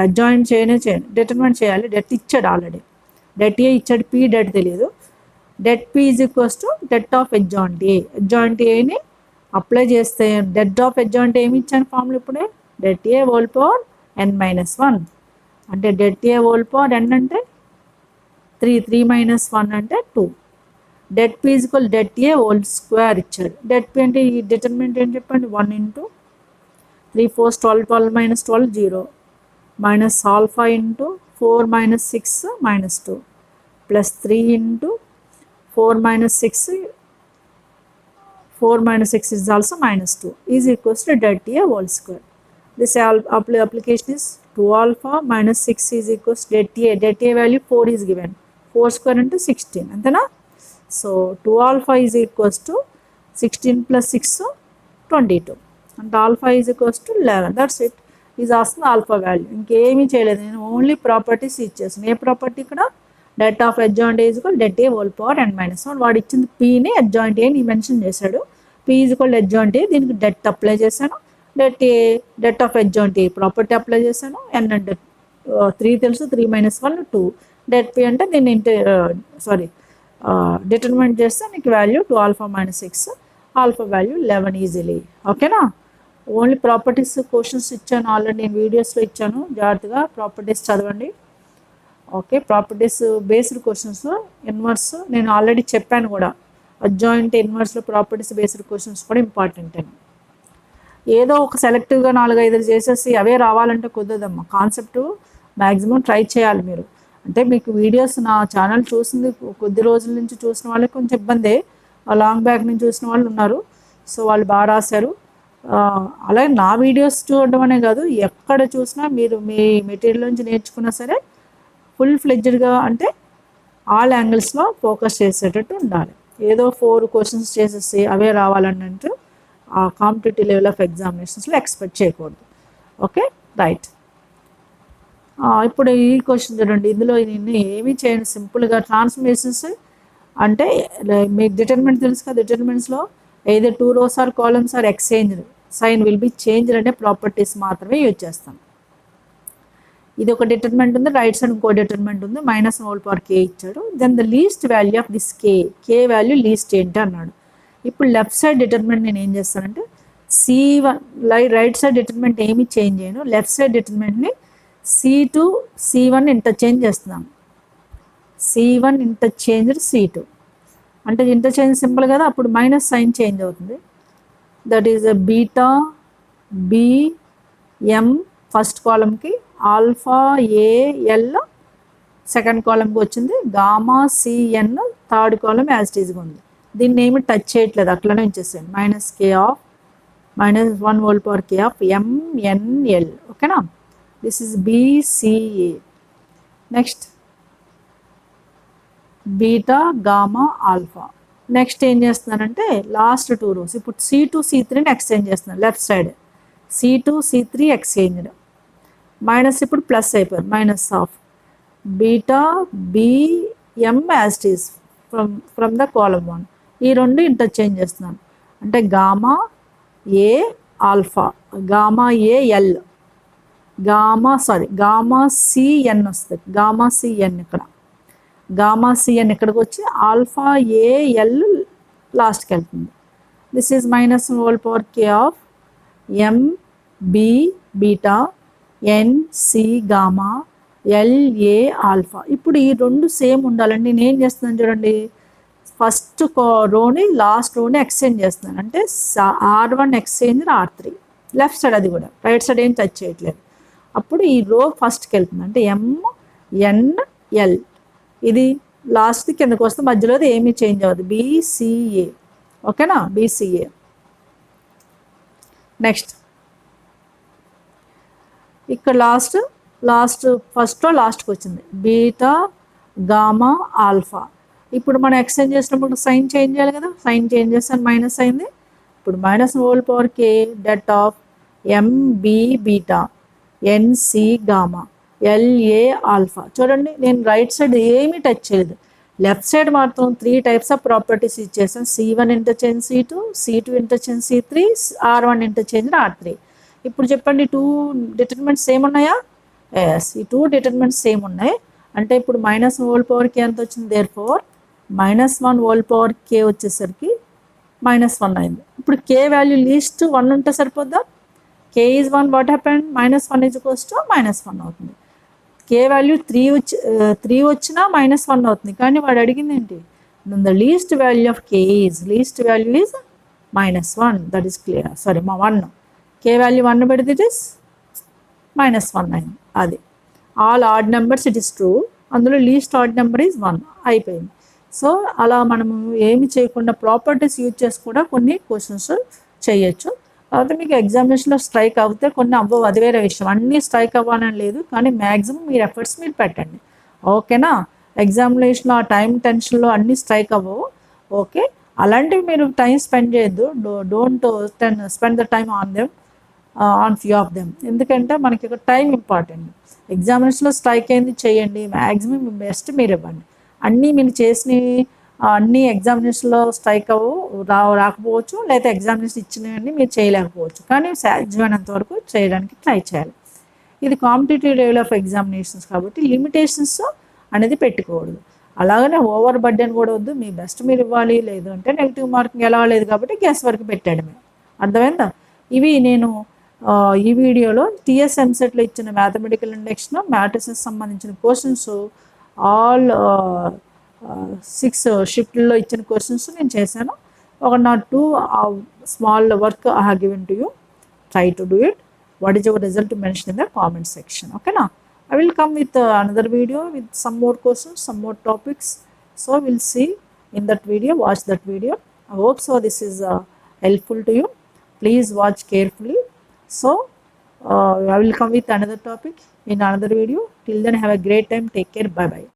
అడ్జాయింట్ చేయను, డిటర్మినెంట్ చేయాలి. డెట్ ఇచ్చాడు ఆల్రెడీ, డెట్ ఏ ఇచ్చాడు, పి డెట్ తెలియదు. Debt P is equals to det of adjoint ఏని అప్లై చేస్తే డెట్ ఆఫ్ అడ్జాయింట్ ఏమి ఇచ్చాను ఫార్ములా ఇప్పుడే, det A whole power n-1. అంటే det A whole power n అంటే 3 మైనస్ 1 అంటే 2. Debt P is equal det A whole square ఇచ్చాడు. Debt P అంటే ఈ డిటర్మినెంట్ ఏం చెప్పండి, 1 into 3 4 12 12 minus 12 0 minus alpha into 4 minus 6 minus 2 plus 3 into 4 minus 6 is also minus 2 is equals to det a whole square. This application is 2 alpha minus 6 is equals to det a value 4 is given, 4 square into 16 antena. So 2 alpha is equals to 16 plus 6 22 and alpha is equals to 11. That's it. Is asking alpha value. ఇంకేమీ చేయలేదు, నేను only properties ఇచ్చేసాను. ఏ property ఇక్కడ, det of adjoint A is equal det A whole power n-1. వాడు ఇచ్చింది పీని adjoint ఏని mention చేశాడు. P is equal adjoint ఏ, దీనికి డెట్ అప్లై చేశాను. Det of adjoint A property apply చేశాను. n అంటే 3 తెలుసు, 3 మైనస్ 1 2. డెట్ పి అంటే దీన్ని డిటర్మినెంట్ చేస్తే నీకు value 2 alpha minus 6, alpha value 11 easily. ఓకేనా, ఓన్లీ ప్రాపర్టీస్ క్వశ్చన్స్ ఇచ్చాను ఆల్రెడీ, నేను వీడియోస్లో ఇచ్చాను, జాగ్రత్తగా ప్రాపర్టీస్ చదవండి. Okay, properties based questions, inverse నేను ఆల్రెడీ చెప్పాను కూడా, అడ్జాయింట్ ఇన్వర్స్లో ప్రాపర్టీస్ బేస్డ్ క్వశ్చన్స్ కూడా ఇంపార్టెంట్ అని. ఏదో ఒక సెలెక్టివ్గా 4-5 చేసేసి అవే రావాలంటే కుదరదమ్మా. కాన్సెప్ట్ మ్యాక్సిమం ట్రై చేయాలి మీరు. అంటే మీకు వీడియోస్ నా ఛానల్ చూసింది కొద్ది రోజుల నుంచి చూసిన వాళ్ళకి కొంచెం ఇబ్బందే, లాంగ్ బ్యాక్ నుంచి చూసిన వాళ్ళు ఉన్నారు, సో వాళ్ళు బాగా రాశారు. అలాగే నా వీడియోస్ చూడడం అనే కాదు, ఎక్కడ చూసినా మీరు మీ మెటీరియల్ నుంచి నేర్చుకున్నా సరే ఫుల్ ఫ్లెడ్జ్డ్గా అంటే ఆల్ యాంగిల్స్లో ఫోకస్ చేసేటట్టు ఉండాలి. ఏదో 4 క్వశ్చన్స్ చేసేసి అవే రావాలన్నట్టు ఆ కాంపిటేటివ్ లెవెల్ ఆఫ్ ఎగ్జామినేషన్స్లో ఎక్స్పెక్ట్ చేయకూడదు. Okay, right. ఇప్పుడు ఈ క్వశ్చన్ చూడండి, ఇందులో నేను ఏమీ చేయను, సింపుల్గా ట్రాన్స్ఫర్మేషన్స్ అంటే మీకు డిటర్మినెంట్ తెలుసు కదా, డిటర్మినెంట్స్లో either 2 rows or columns are exchanged, sign will be changed అనే ప్రాపర్టీస్ మాత్రమే యూజ్ చేస్తాం. ఇది ఒక డిటర్మినెంట్ ఉంది, రైట్ సైడ్ ఇంకో డిటర్మినెంట్ ఉంది, మైనస్ హోల్ పవర్ k ఇచ్చాడు. Then the least value of this k value least ఏంటి అన్నాడు. ఇప్పుడు లెఫ్ట్ సైడ్ డిటర్మినెంట్ నేను ఏం చేస్తానంటే C1 రైట్ సైడ్ డిటర్మినెంట్ ఏమి చేంజ్ చేయను, లెఫ్ట్ సైడ్ డిటర్మినెంట్ని C2 C1 ఇంటర్చేంజ్ చేస్తున్నాను. C1 ఇంటర్చేంజ్ C2 అంటే ఇంటర్చేంజ్ సింపుల్ కదా, అప్పుడు మైనస్ సైన్ చేంజ్ అవుతుంది. That is beta BM first కాలంకి, ఆల్ఫా ఏఎల్ సెకండ్ కాలంకి వచ్చింది, gamma CN third column as it ఈజ్గా ఉంది. దీన్ని ఏమి టచ్ చేయట్లేదు, అట్లనే ఉంచేసాను. -1 whole power k of MNL. ఓకేనా, this is BCA. Next beta gamma alpha. Next ఏం చేస్తున్నానంటే లాస్ట్ 2 rows ఇప్పుడు C2 C3ని ఎక్స్చేంజ్ చేస్తున్నాను. Left side C2 C3 exchanged, minus ఇప్పుడు ప్లస్ అయిపోయారు, minus of beta B M as it is from the column 1. ఈ రెండు ఇంటర్చేంజ్ చేస్తున్నాను. అంటే gamma A alpha, gamma A L, gamma C N వస్తుంది, గామా సిఎన్ ఇక్కడ, గామా సిఎన్ ఇక్కడికి వచ్చి ఆల్ఫా ఏఎల్ లాస్ట్కి వెళ్తుంది. This is minus whole power k of M B beta N C gamma L A alpha. ఇప్పుడు ఈ రెండు సేమ్ ఉండాలండి. నేను ఏం చేస్తున్నాను చూడండి, ఫస్ట్ రోని లాస్ట్ రోని ఎక్స్చేంజ్ చేస్తున్నాను. అంటే R1 exchange R3 left side, అది కూడా రైట్ సైడ్ ఏం టచ్ చేయట్లేదు. అప్పుడు ఈ రో ఫస్ట్కి వెళ్తుంది, అంటే MNL. ఇది లాస్ట్ కిందకు వస్తే మధ్యలో ఏమీ చేంజ్ అవ్వదు, BCA. ఓకేనా, BCA. నెక్స్ట్ ఇక్కడ లాస్ట్ ఫస్ట్లో లాస్ట్కి వచ్చింది బీటా గామా ఆల్ఫా. ఇప్పుడు మనం ఎక్స్చేంజ్ చేసినప్పుడు సైన్ చేంజ్ చేయాలి కదా, సైన్ చేంజ్ చేస్తే మైనస్ అయింది. ఇప్పుడు minus whole power K det of M B beta N C gamma L A alpha. చూడండి నేను రైట్ సైడ్ ఏమీ టచ్ చేయలేదు, లెఫ్ట్ సైడ్ మాత్రం 3 టైప్స్ ఆఫ్ ప్రాపర్టీస్ ఇచ్చేసాను. C1 interchange C2, C2 interchange C3, R1 interchange R3. ఇప్పుడు చెప్పండి 2 డిటర్మినెంట్స్ సేమ్ ఉన్నాయా? Yes, ఈ 2 డిటర్మినెంట్స్ సేమ్ ఉన్నాయి. అంటే ఇప్పుడు మైనస్ హోల్ పవర్ కే ఎంత వచ్చింది? దేర్ ఫోర్ -1 హోల్ పవర్ కే వచ్చేసరికి -1 అయింది. ఇప్పుడు కే వాల్యూ లీస్ట్ 1 ఉంటే సరిపోద్దా? K is 1, what happened? -1 is equals to -1 అవుతుంది. కే వాల్యూ 3 వచ్చినా -1 అవుతుంది. కానీ వాడు అడిగింది ఏంటి? The least value of K is -1, that is clear. Sorry 1, K value 1 పెడితే ఇట్ ఈస్ -1 అయింది. అది all odd numbers it is true, అందులో లీస్ట్ ఆడ్ నెంబర్ ఈజ్ 1 అయిపోయింది. సో అలా మనము ఏమి చేయకుండా ప్రాపర్టీస్ యూజ్ చేసి కూడా కొన్ని క్వశ్చన్స్ చేయొచ్చు. తర్వాత మీకు ఎగ్జామినేషన్లో స్ట్రైక్ అవుతే కొన్ని అవ్వవు, అది వేరే విషయం. అన్నీ స్ట్రైక్ అవ్వాలని లేదు, కానీ మ్యాక్సిమం మీరు ఎఫర్ట్స్ మీరు పెట్టండి. ఓకేనా? ఎగ్జామినేషన్లో ఆ టైం టెన్షన్లో అన్నీ స్ట్రైక్ అవ్వవు. ఓకే, అలాంటివి మీరు టైం స్పెండ్ చేయొద్దు. Don't spend the time on them, on few of them. ఎందుకంటే మనకి ఒక టైం ఇంపార్టెంట్. ఎగ్జామినేషన్లో స్ట్రైక్ అయింది చేయండి, మ్యాక్సిమం బెస్ట్ మీరు ఇవ్వండి. అన్నీ మీరు చేసినవి అన్నీ ఎగ్జామినేషన్లో స్ట్రైక్ రాకపోవచ్చు, లేకపోతే ఎగ్జామినేషన్ ఇచ్చినవన్నీ మీరు చేయలేకపోవచ్చు, కానీ సాధ్యమైనంత వరకు చేయడానికి ట్రై చేయాలి. ఇది కాంపిటేటివ్ లెవెల్ ఆఫ్ ఎగ్జామినేషన్స్ కాబట్టి లిమిటేషన్స్ అనేది పెట్టుకోకూడదు. అలాగనే ఓవర్ బర్డెన్ కూడా వద్దు, మీ బెస్ట్ మీరు ఇవ్వాలి. లేదు అంటే నెగిటివ్ మార్కింగ్ ఎలా లేదు కాబట్టి గెస్ వరకు పెట్టడమే. అర్థమైందా? ఇవి నేను ఈ వీడియోలో టీఎస్ ఎంసెట్లో ఇచ్చిన మ్యాథమెటికల్ ఇండెక్స్లో మ్యాట్రిసెస్ సంబంధించిన క్వశ్చన్స్ ఆల్ 6 షిఫ్ట్లో ఇచ్చిన క్వశ్చన్స్ నేను చేశాను. ఒక నా 2 small work I have given to you. Try to do it. What is your result to mention in the comment section? Okay na? I will come with another video with some more questions, some more topics. So we'll see in that video. Watch that video. I hope so this is helpful to you. Please watch carefully. So I will come with another topic in another video. Till then, have a great time. Take care. Bye bye.